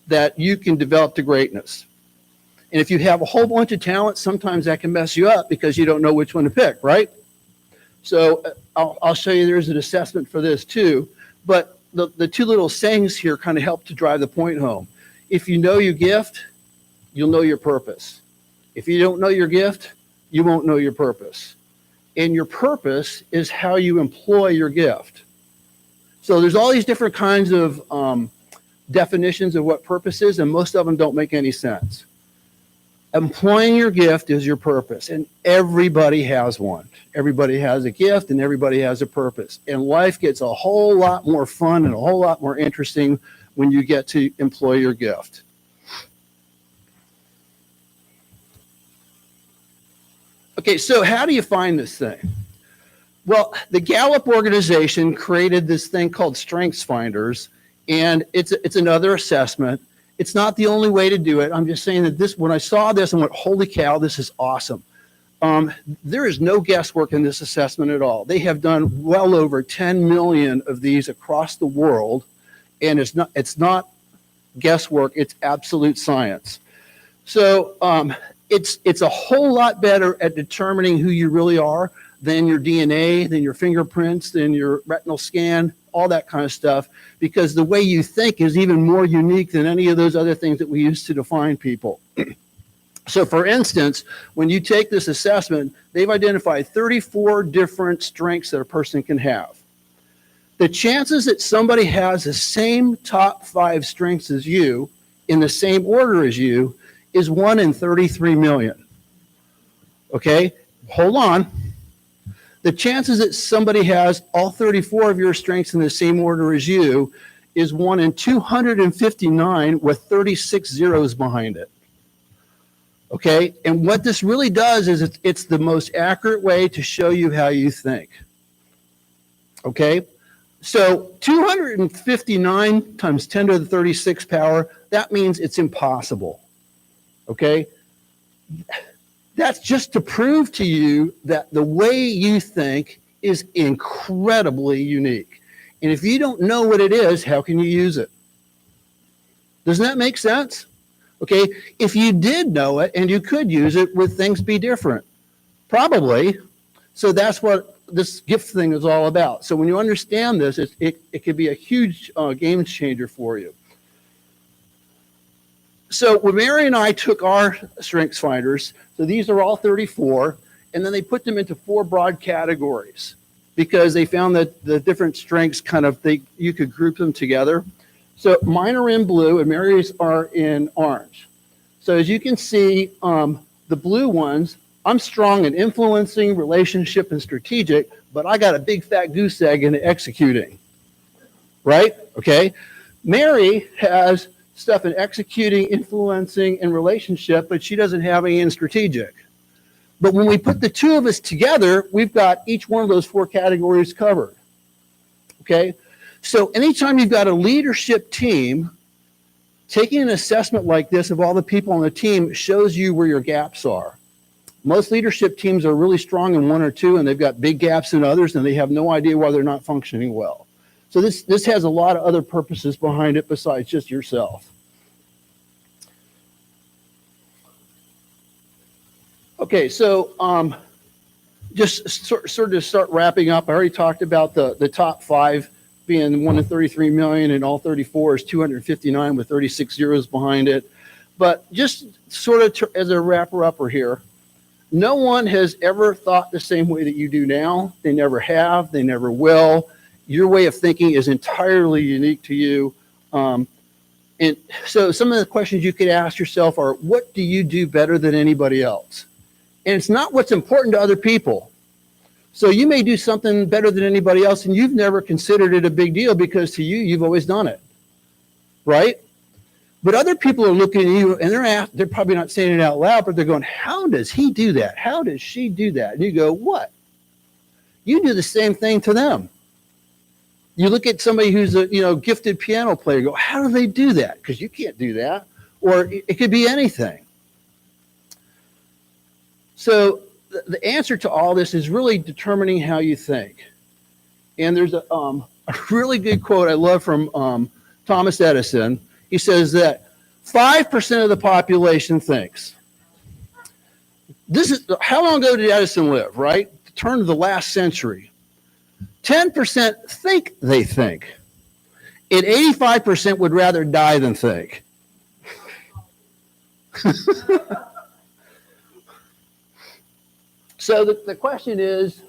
that you can develop to greatness. And if you have a whole bunch of talents, sometimes that can mess you up because you don't know which one to pick, right? So I'll show you there's an assessment for this too, but the 2 little sayings here kind of help to drive the point home. If you know your gift, you'll know your purpose. If you don't know your gift, you won't know your purpose. And your purpose is how you employ your gift. So there's all these different kinds of definitions of what purpose is, and most of them don't make any sense. Employing your gift is your purpose, and everybody has one. Everybody has a gift, and everybody has a purpose. And life gets a whole lot more fun and a whole lot more interesting when you get to employ your gift. Okay, so how do you find this thing? Well, the Gallup organization created this thing called Strengths Finders, and it's another assessment. It's not the only way to do it. I'm just saying that when I saw this, I went, holy cow, this is awesome. There is no guesswork in this assessment at all. They have done well over 10 million of these across the world, and it's not guesswork, it's absolute science. So it's a whole lot better at determining who you really are than your DNA, than your fingerprints, than your retinal scan, all that kind of stuff, because the way you think is even more unique than any of those other things that we use to define people. So for instance, when you take this assessment, they've identified 34 different strengths that a person can have. The chances that somebody has the same top 5 strengths as you in the same order as you is 1 in 33 million. Okay, hold on. The chances that somebody has all 34 of your strengths in the same order as you is 1 in 259 with 36 zeros behind it. Okay, and what this really does is it's the most accurate way to show you how you think. Okay, so 259 times 10 to the 36 power, that means it's impossible. Okay, that's just to prove to you that the way you think is incredibly unique. And if you don't know what it is, how can you use it? Doesn't that make sense? Okay, if you did know it and you could use it, would things be different? Probably. So that's what this gift thing is all about. So when you understand this, it could be a huge game changer for you. So when Mary and I took our strengths finders, so these are all 34, and then they put them into 4 broad categories because they found that the different strengths you could group them together. So mine are in blue and Mary's are in orange. So as you can see, the blue ones, I'm strong in influencing, relationship, and strategic, but I got a big fat goose egg in executing, right? Okay. Mary has stuff in executing, influencing, and relationship, but she doesn't have any in strategic. But when we put the 2 of us together, we've got each one of those 4 categories covered. Okay. So anytime you've got a leadership team, taking an assessment like this of all the people on the team shows you where your gaps are. Most leadership teams are really strong in 1 or 2, and they've got big gaps in others, and they have no idea why they're not functioning well. So this has a lot of other purposes behind it besides just yourself. Okay, so just sort of to start wrapping up, I already talked about the top 5 being 1 in 33 million, and all 34 is 259 with 36 zeros behind it. But just sort of as a wrapper-upper here, no one has ever thought the same way that you do now. They never have. They never will. Your way of thinking is entirely unique to you. And so some of the questions you could ask yourself are, what do you do better than anybody else? And it's not what's important to other people. So you may do something better than anybody else, and you've never considered it a big deal because to you, you've always done it, right? But other people are looking at you, and they're probably not saying it out loud, but they're going, how does he do that? How does she do that? And you go, what? You do the same thing to them. You look at somebody who's a gifted piano player, go, how do they do that? Because you can't do that. Or it could be anything. So the answer to all this is really determining how you think. And there's a really good quote I love from Thomas Edison. He says that 5% of the population thinks. This is how long ago did Edison live, right? The turn of the last century. 10% think they think. And 85% would rather die than think. So the question is,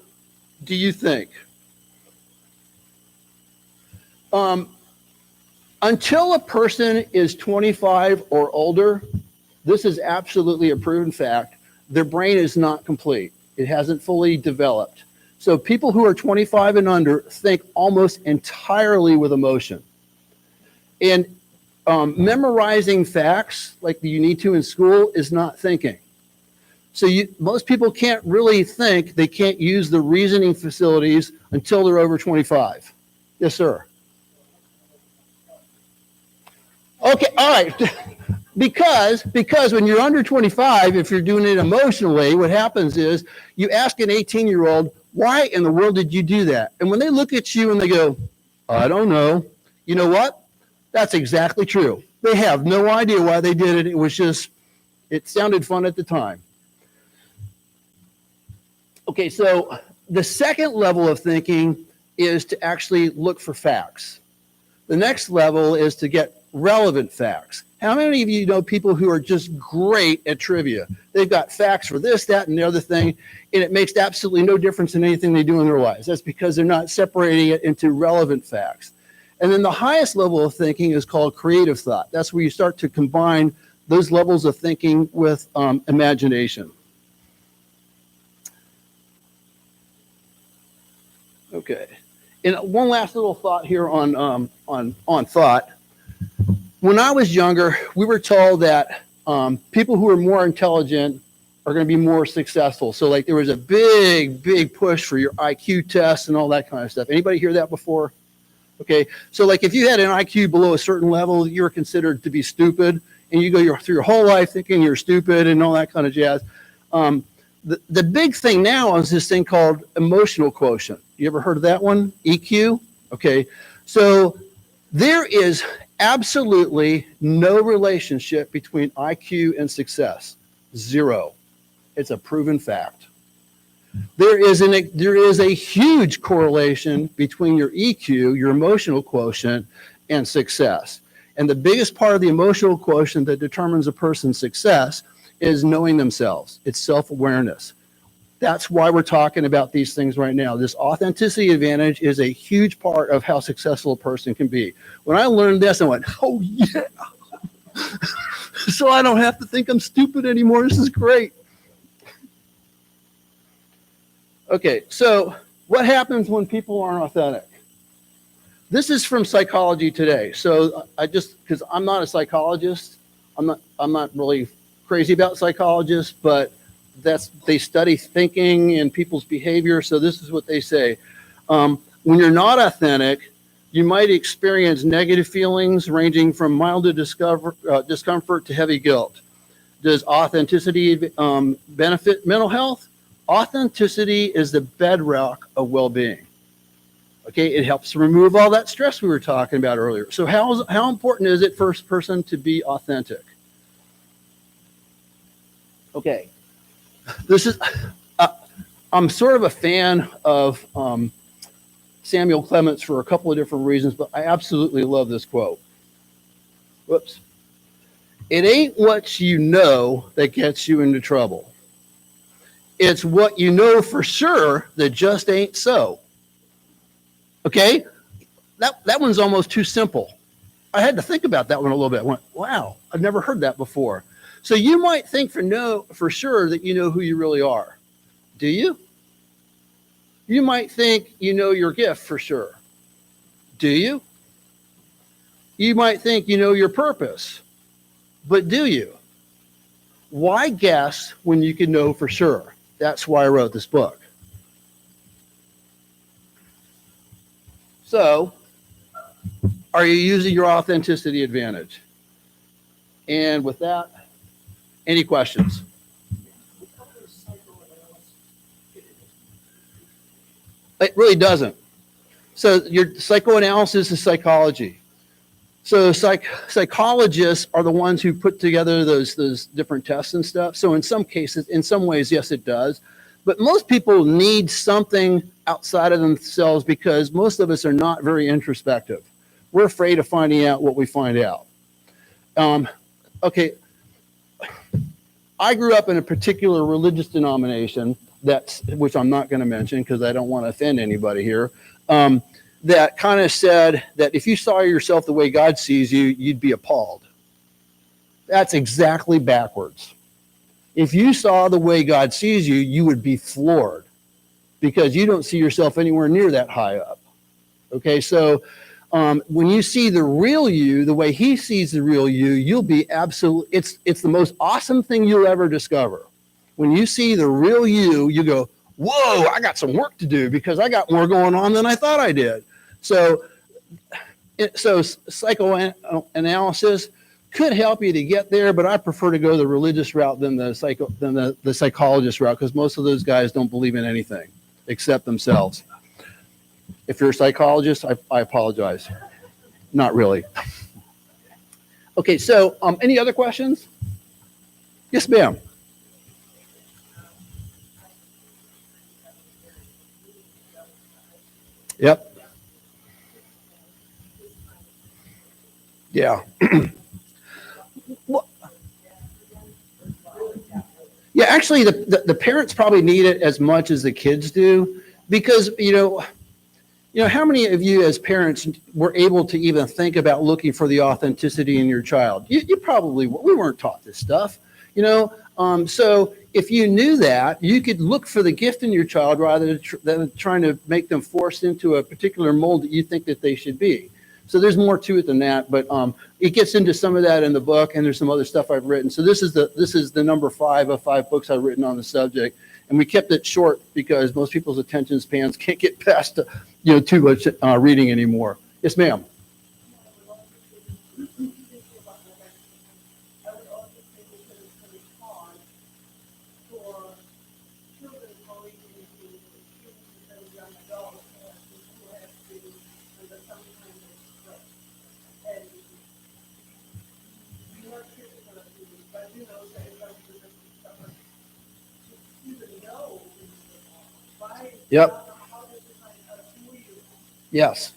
do you think? Until a person is 25 or older, this is absolutely a proven fact, their brain is not complete. It hasn't fully developed. So people who are 25 and under think almost entirely with emotion. And memorizing facts like you need to in school is not thinking. So most people can't really think, they can't use the reasoning facilities until they're over 25. Yes, sir. Okay, all right. Because when you're under 25, if you're doing it emotionally, what happens is you ask an 18-year-old, why in the world did you do that? And when they look at you and they go, I don't know. You know what? That's exactly true. They have no idea why they did it. It was just, it sounded fun at the time. Okay, so the second level of thinking is to actually look for facts. The next level is to get relevant facts. How many of you know people who are just great at trivia? They've got facts for this, that, and the other thing, and it makes absolutely no difference in anything they do in their lives. That's because they're not separating it into relevant facts. And then the highest level of thinking is called creative thought. That's where you start to combine those levels of thinking with imagination. Okay. And one last little thought here on thought. When I was younger, we were told that people who are more intelligent are going to be more successful. So like there was a big push for your IQ tests and all that kind of stuff. Anybody hear that before? Okay. So like if you had an IQ below a certain level, you were considered to be stupid, and you go through your whole life thinking you're stupid and all that kind of jazz. The big thing now is this thing called emotional quotient. You ever heard of that one? EQ? Okay. So there is absolutely no relationship between IQ and success. Zero. It's a proven fact. There is a huge correlation between your EQ, your emotional quotient, and success. And the biggest part of the emotional quotient that determines a person's success is knowing themselves. It's self-awareness. That's why we're talking about these things right now. This authenticity advantage is a huge part of how successful a person can be. When I learned this, I went, oh yeah. So I don't have to think I'm stupid anymore. This is great. Okay, so what happens when people aren't authentic? This is from Psychology Today. So because I'm not a psychologist, I'm not really crazy about psychologists, but they study thinking and people's behavior. So this is what they say. When you're not authentic, you might experience negative feelings ranging from mild to discomfort to heavy guilt. Does authenticity benefit mental health? Authenticity is the bedrock of well-being. Okay, it helps remove all that stress we were talking about earlier. So how important is it for a person to be authentic? Okay. I'm sort of a fan of Samuel Clemens for a couple of different reasons, but I absolutely love this quote. Whoops. It ain't what you know that gets you into trouble. It's what you know for sure that just ain't so. Okay? That one's almost too simple. I had to think about that one a little bit. I went, wow, I've never heard that before. So you might think for sure that you know who you really are. Do you? You might think you know your gift for sure. Do you? You might think you know your purpose. But do you? Why guess when you can know for sure? That's why I wrote this book. So, are you using your authenticity advantage? And with that, any questions? It really doesn't. So your psychoanalysis is psychology. So psychologists are the ones who put together those different tests and stuff. So in some cases, in some ways, yes, it does. But most people need something outside of themselves because most of us are not very introspective. We're afraid of finding out what we find out. Okay. I grew up in a particular religious denomination which I'm not going to mention because I don't want to offend anybody here, that kind of said that if you saw yourself the way God sees you, you'd be appalled. That's exactly backwards. If you saw the way God sees you, you would be floored because you don't see yourself anywhere near that high up. Okay, so when you see the real you, the way he sees the real you, you'll be absolutely, it's the most awesome thing you'll ever discover. When you see the real you, you go, whoa, I got some work to do because I got more going on than I thought I did. So psychoanalysis could help you to get there, but I prefer to go the religious route than the psychologist route because most of those guys don't believe in anything except themselves. If you're a psychologist, I apologize. Not really. Okay, so any other questions? Yes, ma'am. Yep. Yeah. Well, yeah, actually, the parents probably need it as much as the kids do because, how many of you as parents were able to even think about looking for the authenticity in your child? You probably, we weren't taught this stuff, so if you knew that, you could look for the gift in your child rather than trying to make them forced into a particular mold that you think that they should be. So there's more to it than that, but it gets into some of that in the book, and there's some other stuff I've written. So this is the number 5 of 5 books I've written on the subject, and we kept it short because most people's attention spans can't get past too much reading anymore. Yes, ma'am. Yep. Yes.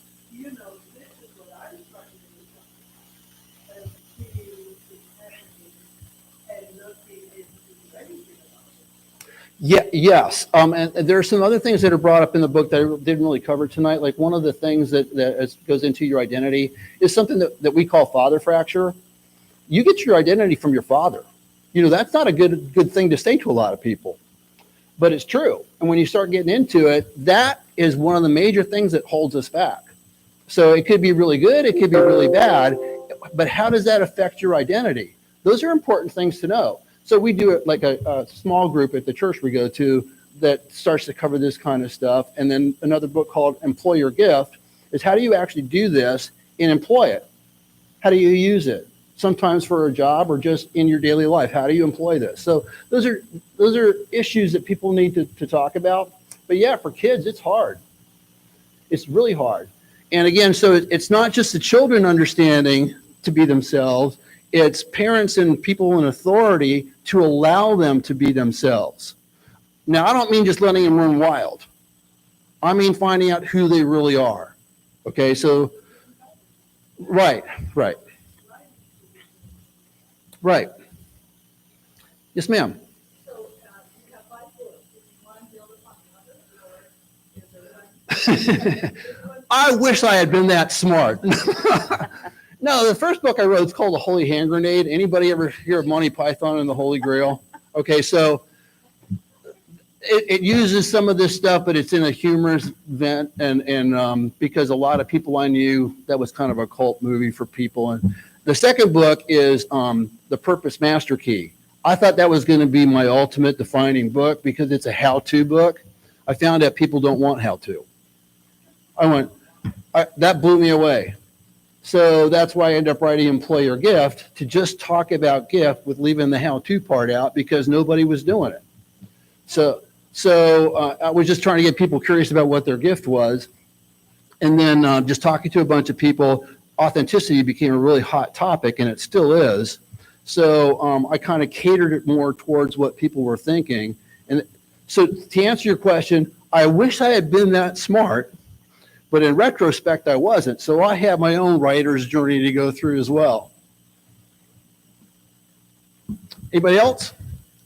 Yeah, yes. And there are some other things that are brought up in the book that I didn't really cover tonight. Like one of the things that goes into your identity is something that we call father fracture. You get your identity from your father. That's not a good thing to say to a lot of people, but it's true. And when you start getting into it, that is one of the major things that holds us back. So it could be really good, it could be really bad, but how does that affect your identity? Those are important things to know. So we do it like a small group at the church we go to that starts to cover this kind of stuff. And then another book called Employ Your Gift is how do you actually do this and employ it? How do you use it? Sometimes for a job or just in your daily life. How do you employ this? So those are issues that people need to talk about. But yeah, for kids, it's hard. It's really hard. And again, so it's not just the children understanding to be themselves. It's parents and people in authority to allow them to be themselves. Now, I don't mean just letting them run wild. I mean finding out who they really are. Okay, so, right. Yes, ma'am. I wish I had been that smart. No, the first book I wrote is called The Holy Hand Grenade. Anybody ever hear of Monty Python and the Holy Grail? Okay, so it uses some of this stuff, but it's in a humorous vent, and because a lot of people I knew, that was kind of a cult movie for people. And the second book is The Purpose Master Key. I thought that was going to be my ultimate defining book because it's a how-to book. I found out people don't want how-to. That blew me away. So that's why I ended up writing Employ Your Gift, to just talk about gift with leaving the how-to part out because nobody was doing it. So I was just trying to get people curious about what their gift was. And then just talking to a bunch of people, authenticity became a really hot topic, and it still is. So I kind of catered it more towards what people were thinking. And so to answer your question, I wish I had been that smart, but in retrospect, I wasn't. So I have my own writer's journey to go through as well. Anybody else?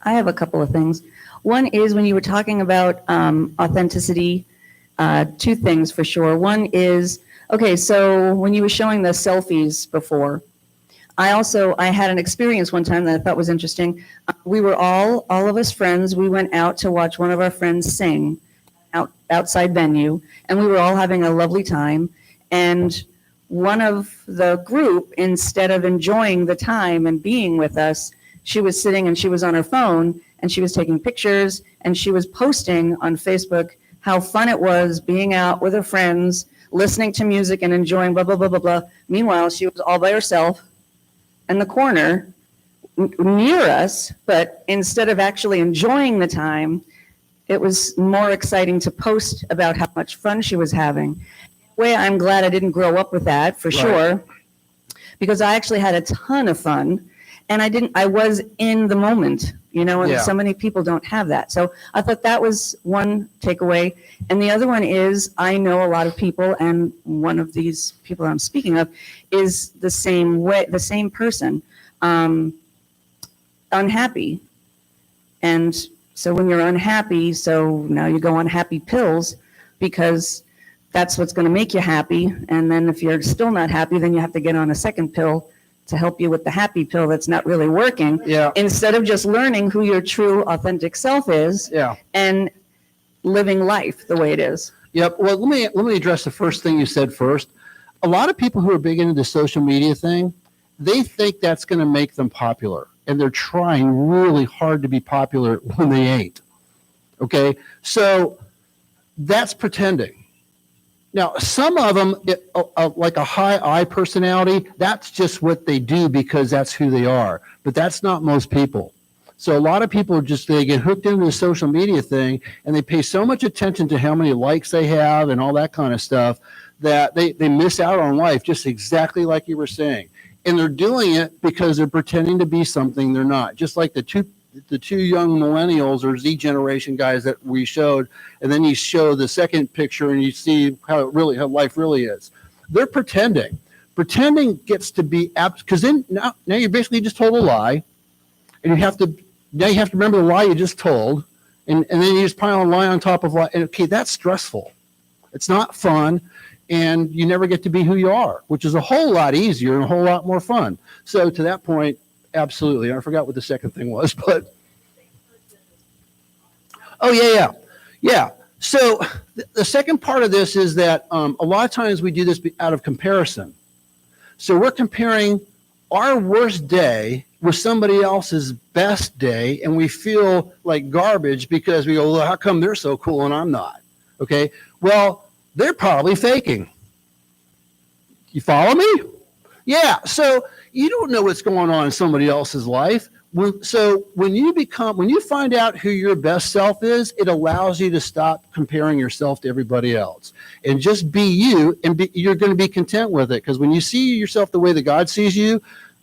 I have a couple of things. One is when you were talking about authenticity, 2 things for sure. One is, okay, so when you were showing the selfies before, I had an experience one time that I thought was interesting. We were all of us friends, we went out to watch one of our friends sing outside venue, and we were all having a lovely time. And one of the group, instead of enjoying the time and being with us, she was sitting and she was on her phone and she was taking pictures and she was posting on Facebook how fun it was being out with her friends, listening to music and enjoying blah, blah, blah, blah, blah. Meanwhile, she was all by herself in the corner near us, but instead of actually enjoying the time, it was more exciting to post about how much fun she was having. In a way, I'm glad I didn't grow up with that, for sure, because I actually had a ton of fun. and I was in the moment, and Yeah. so many people don't have that. So I thought that was one takeaway. And the other one is, I know a lot of people, and one of these people I'm speaking of is the same person, unhappy. And so when you're unhappy, so now you go on happy pills because that's what's going to make you happy. And then if you're still not happy, then you have to get on a second pill to help you with the happy pill that's not really working. Yeah. Instead of just learning who your true authentic self is Yeah. and living life the way it is. Yep. Well, let me address the first thing you said first. A lot of people who are big into the social media thing, they think that's going to make them popular, and they're trying really hard to be popular when they ain't. Okay, so that's pretending. Now, some of them, like a high I personality, that's just what they do because that's who they are. But that's not most people. So a lot of people they get hooked into the social media thing, and they pay so much attention to how many likes they have and all that kind of stuff that they miss out on life, just exactly like you were saying. And they're doing it because they're pretending to be something they're not. Just like the two young millennials or Z generation guys that we showed, and then you show the second picture and you see how life really is. They're pretending. Pretending gets to be because then now you basically just told a lie, and you have to remember the lie you just told, and then you just pile a lie on top of lie. And okay, that's stressful. It's not fun, and you never get to be who you are, which is a whole lot easier and a whole lot more fun. So to that point, absolutely. I forgot what the second thing was, but oh yeah. So the second part of this is that a lot of times we do this out of comparison. So we're comparing our worst day with somebody else's best day, and we feel like garbage because we go, well, how come they're so cool and I'm not? Okay, well, they're probably faking. You follow me? Yeah, so you don't know what's going on in somebody else's life. So when you find out who your best self is, it allows you to stop comparing yourself to everybody else and just be you, and you're going to be content with it. Because when you see yourself the way that God sees you,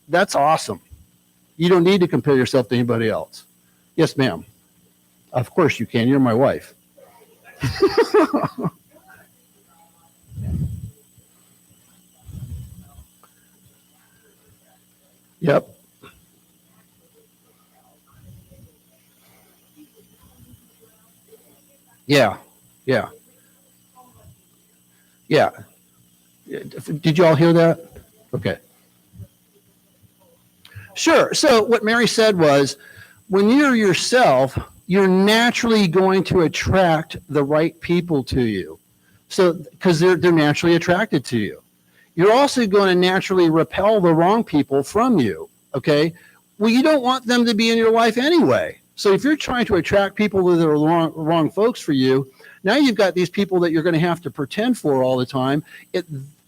that's awesome. You don't need to compare yourself to anybody else. Yes, ma'am. Of course you can. You're my wife. Yep. Yeah. Did you all hear that? Okay. Sure. So what Mary said was, when you're yourself, you're naturally going to attract the right people to you. So, because they're naturally attracted to you. You're also going to naturally repel the wrong people from you. Okay. Well, you don't want them to be in your life anyway. So if you're trying to attract people that are wrong folks for you, now you've got these people that you're going to have to pretend for all the time.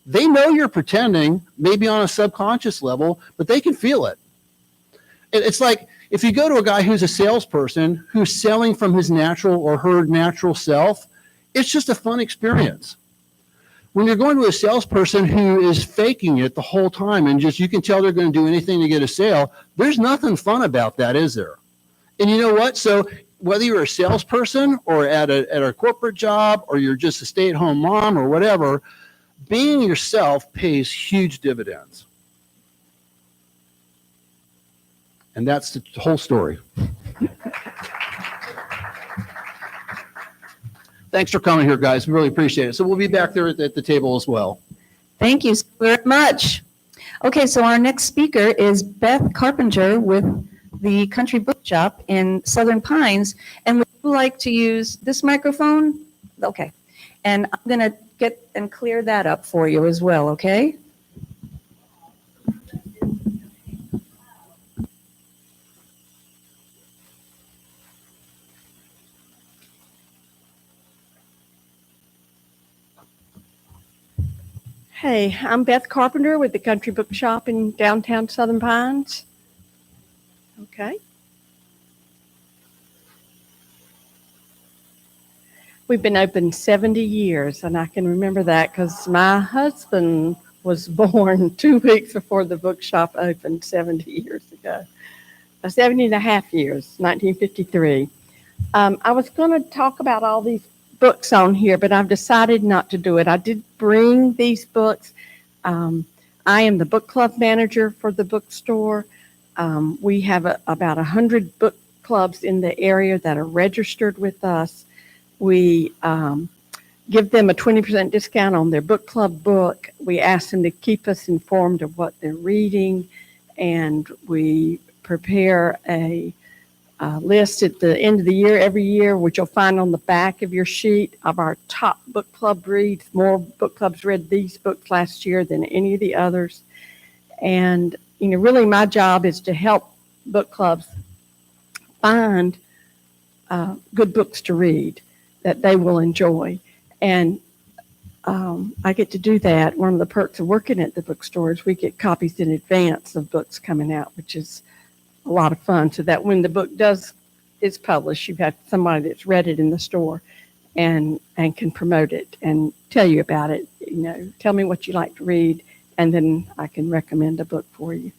They know you're pretending, maybe on a subconscious level, but they can feel it. It's like if you go to a guy who's a salesperson who's selling from his natural or her natural self, it's just a fun experience. When you're going to a salesperson who is faking it the whole time and just you can tell they're going to do anything to get a sale, there's nothing fun about that, is there? And you know what? So whether you're a salesperson or at a corporate job or you're just a stay-at-home mom or whatever, being yourself pays huge dividends. And that's the whole story. Thanks for coming here, guys. We really appreciate it. So we'll be back there at the table as well. Thank you so very much. Okay, so our next speaker is Beth Carpenter with the Country Bookshop in Southern Pines. And would you like to use this microphone? Okay. And I'm going to get and clear that up for you as well, okay? Hey, I'm Beth Carpenter with the Country Bookshop in downtown Southern Pines. Okay. We've been open 70 years, and I can remember that because my husband was born 2 weeks before the bookshop opened 70 years ago. 70 and a half years, 1953. I was going to talk about all these books on here, but I've decided not to do it. I did bring these books. I am the book club manager for the bookstore. We have about 100 book clubs in the area that are registered with us. We give them a 20% discount on their book club book. We ask them to keep us informed of what they're reading, and we prepare a list at the end of the year, every year, which you'll find on the back of your sheet, of our top book club reads. More book clubs read these books last year than any of the others. And, really my job is to help book clubs find good books to read that they will enjoy. And I get to do that. One of the perks of working at the bookstore is we get copies in advance of books coming out, which is a lot of fun, so that when the book is published, you have somebody that's read it in the store and can promote it and tell you about it. Tell me what you like to read, and then I can recommend a book for you.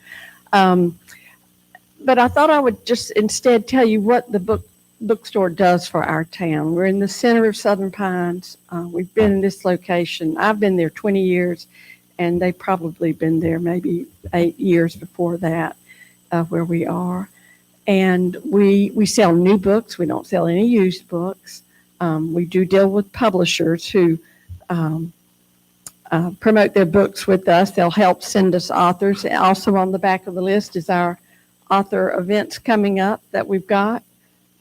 But I thought I would just instead tell you what the bookstore does for our town. We're in the center of Southern Pines. We've been in this location. I've been there 20 years, and they've probably been there maybe 8 years before that. Where we are, and we sell new books. We don't sell any used books. We do deal with publishers who promote their books with us. They'll help send us authors. Also on the back of the list is our author events coming up that we've got.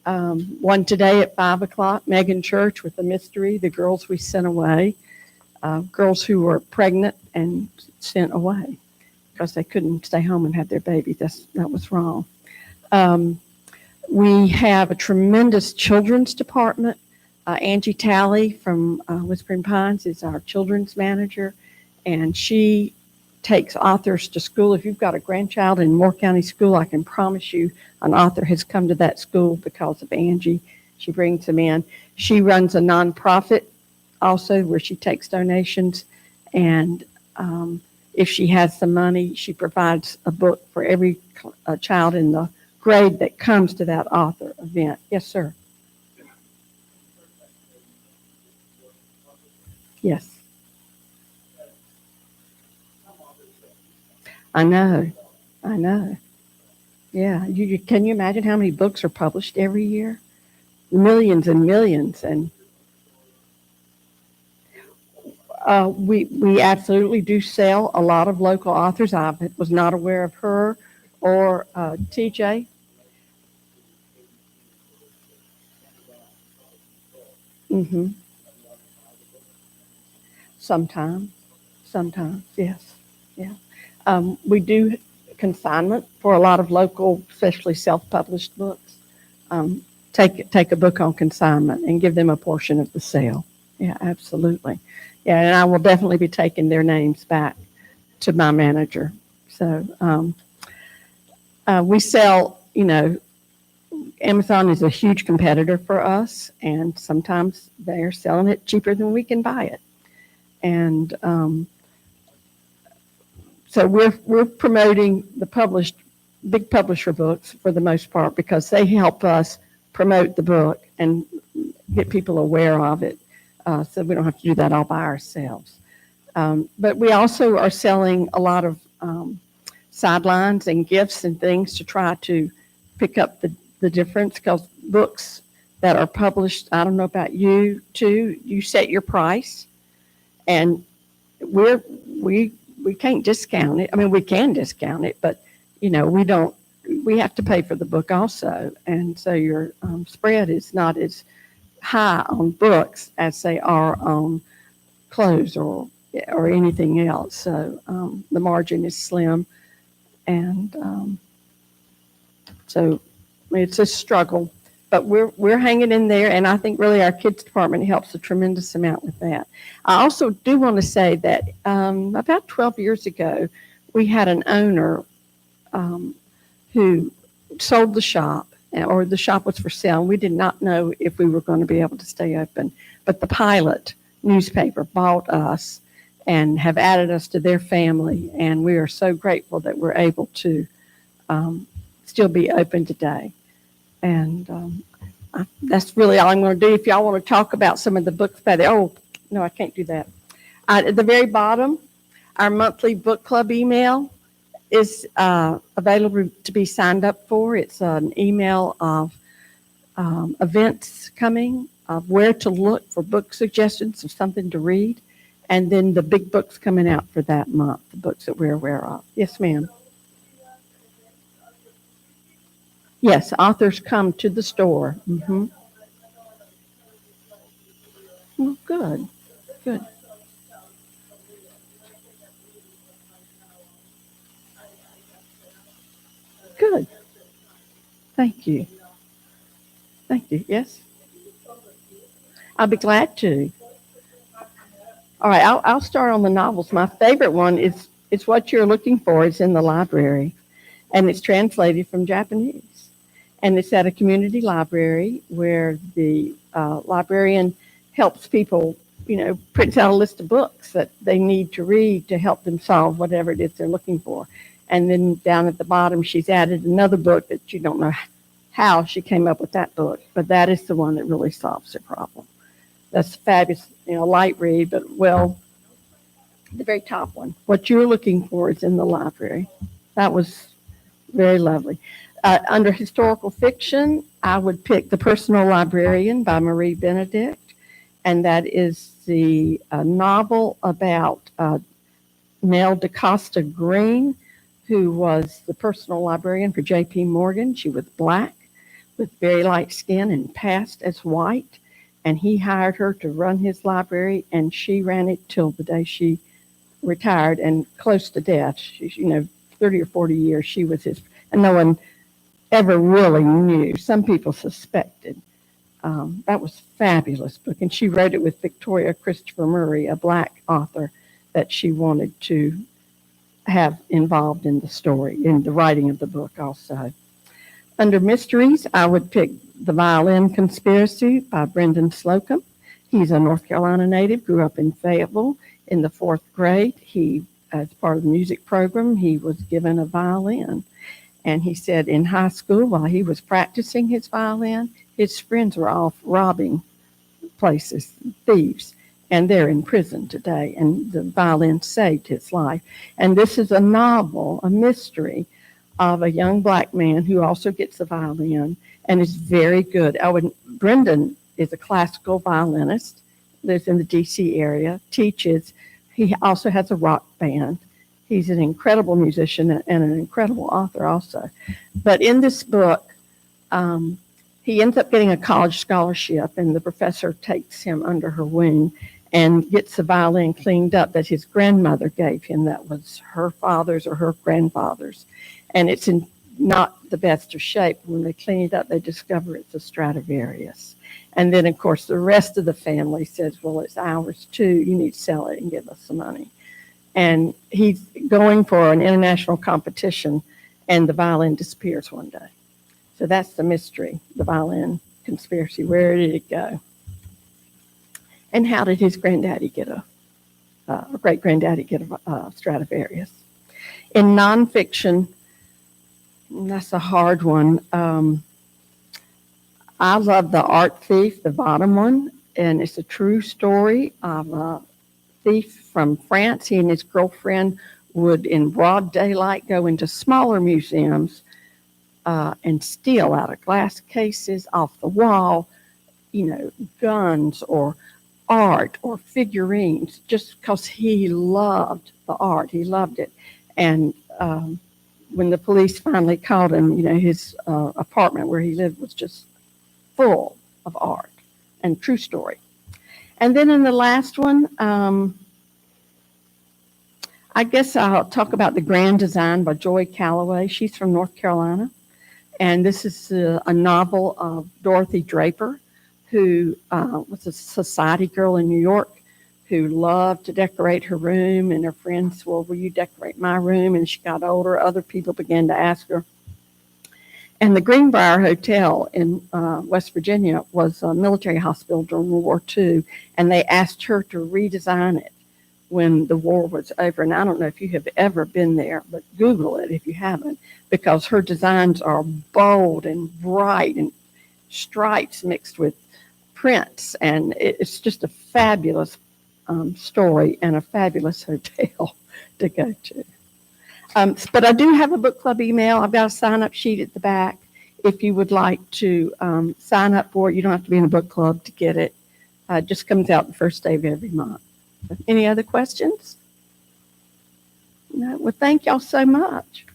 One today at 5 o'clock, Megan Church with a mystery, The Girls We Sent Away. Girls who were pregnant and sent away because they couldn't stay home and have their baby. That was wrong. We have a tremendous children's department. Angie Talley from Whispering Pines is our children's manager, and she takes authors to school. If you've got a grandchild in Moore County School, I can promise you an author has come to that school because of Angie. She brings them in. She runs a nonprofit also where she takes donations, and if she has some money, she provides a book for every child in the grade that comes to that author event. Yes, sir. Yes. I know. Yeah. Can you imagine how many books are published every year? Millions and millions. And we absolutely do sell a lot of local authors. I was not aware of her or TJ. Mm-hmm. Sometimes, yes, yeah. We do consignment for a lot of local, especially self-published books. Take a book on consignment and give them a portion of the sale. Yeah, absolutely. Yeah, and I will definitely be taking their names back to my manager. So we sell, Amazon is a huge competitor for us, and sometimes they're selling it cheaper than we can buy it. And so we're promoting the big publisher books for the most part because they help us promote the book and get people aware of it. So we don't have to do that all by ourselves. But we also are selling a lot of sidelines and gifts and things to try to pick up the difference, because books that are published, I don't know about you too, you set your price, and we can't discount it. I mean, we can discount it, but we have to pay for the book also. And so your spread is not as high on books as they are on clothes or anything else. So the margin is slim. And so it's a struggle, but we're hanging in there. And I think really our kids department helps a tremendous amount with that. I also do want to say that about 12 years ago, we had an owner who sold the shop, or the shop was for sale. We did not know if we were going to be able to stay open, but the Pilot newspaper bought us and have added us to their family. And we are so grateful that we're able to still be open today. And that's really all I'm going to do. If y'all want to talk about some of the books by there, oh, no, I can't do that. At the very bottom, our monthly book club email is available to be signed up for. It's an email of events coming, of where to look for book suggestions of something to read, and then the big books coming out for that month, the books that we're aware of. Yes, ma'am. Yes, authors come to the store. Mm-hmm. Well, good, good. Good. Thank you. Thank you. Yes? I'll be glad to. All right, I'll start on the novels. My favorite one is It's What You're Looking For. It's in the library, and it's translated from Japanese. And it's at a community library where the librarian helps people, prints out a list of books that they need to read to help them solve whatever it is they're looking for. And then down at the bottom, she's added another book that you don't know how she came up with that book, but that is the one that really solves the problem. That's fabulous, light read, but the very top one, What You're Looking For, is in the library. That was very lovely. Under historical fiction, I would pick The Personal Librarian by Marie Benedict, and that is the novel about Nell DaCosta Green, who was the personal librarian for J.P. Morgan. She was Black with very light skin and passed as white, and he hired her to run his library, and she ran it till the day she retired and close to death. She, 30 or 40 years she was his, and no one ever really knew. Some people suspected. That was a fabulous book, and she wrote it with Victoria Christopher Murray, a Black author that she wanted to have involved in the story, in the writing of the book also. Under mysteries, I would pick The Violin Conspiracy by Brendan Slocum. He's a North Carolina native, grew up in Fayetteville. In the 4th grade, he, as part of the music program, he was given a violin. And he said in high school, while he was practicing his violin, his friends were off robbing places, thieves, and they're in prison today. And the violin saved his life. And this is a novel, a mystery of a young Black man who also gets a violin and is very good. Oh, and Brendan is a classical violinist, lives in the D.C. area, teaches. He also has a rock band. He's an incredible musician and an incredible author also. But in this book, he ends up getting a college scholarship, and the professor takes him under her wing and gets the violin cleaned up that his grandmother gave him. That was her father's or her grandfather's. And it's in not the best of shape. When they clean it up, they discover it's a Stradivarius. And then, of course, the rest of the family says, well, it's ours too. You need to sell it and give us some money. And he's going for an international competition, and the violin disappears one day. So that's the mystery, The Violin Conspiracy. Where did it go? And how did his granddaddy get great-granddaddy get a Stradivarius? In nonfiction, that's a hard one. I love The Art Thief, the bottom one, and it's a true story of a thief from France. He and his girlfriend would, in broad daylight, go into smaller museums and steal out of glass cases, off the wall, guns or art or figurines, just because he loved the art. He loved it. And when the police finally caught him, his apartment where he lived was just full of art, and true story. And then in the last one, I guess I'll talk about The Grand Design by Joy Calloway. She's from North Carolina. And this is a novel of Dorothy Draper, who was a society girl in New York who loved to decorate her room. And her friends, well, will you decorate my room? And she got older. Other people began to ask her. And the Greenbrier Hotel in West Virginia was a military hospital during World War II, and they asked her to redesign it when the war was over. And I don't know if you have ever been there, but Google it if you haven't, because her designs are bold and bright and stripes mixed with prints. And it's just a fabulous story and a fabulous hotel to go to. But I do have a book club email. I've got a sign-up sheet at the back. If you would like to sign up for it, you don't have to be in a book club to get it. It just comes out the first day of every month. Any other questions? No? Well, thank y'all so much.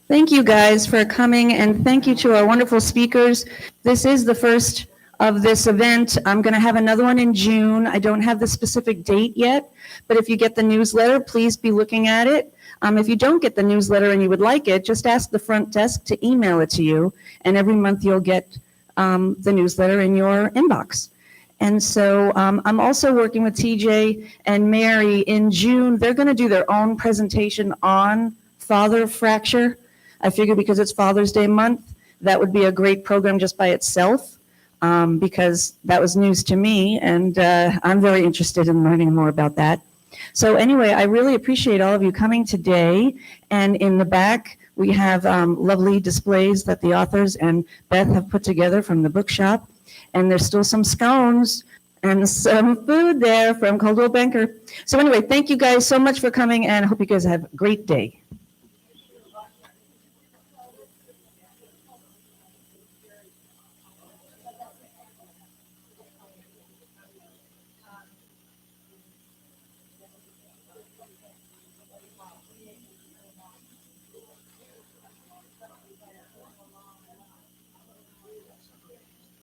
Thank you guys for coming, and thank you to our wonderful speakers. This is the first of this event. I'm going to have another one in June. I don't have the specific date yet, but if you get the newsletter, please be looking at it. If you don't get the newsletter and you would like it, just ask the front desk to email it to you, and every month you'll get the newsletter in your inbox. And so I'm also working with TJ and Mary in June. They're going to do their own presentation on father fracture. I figured because it's Father's Day month, that would be a great program just by itself, because that was news to me, and I'm very interested in learning more about that. So anyway, I really appreciate all of you coming today. And in the back, we have lovely displays that the authors and Beth have put together from the bookshop. And there's still some scones and some food there from Coldwell Banker. So anyway, thank you guys so much for coming, and I hope you guys have a great day.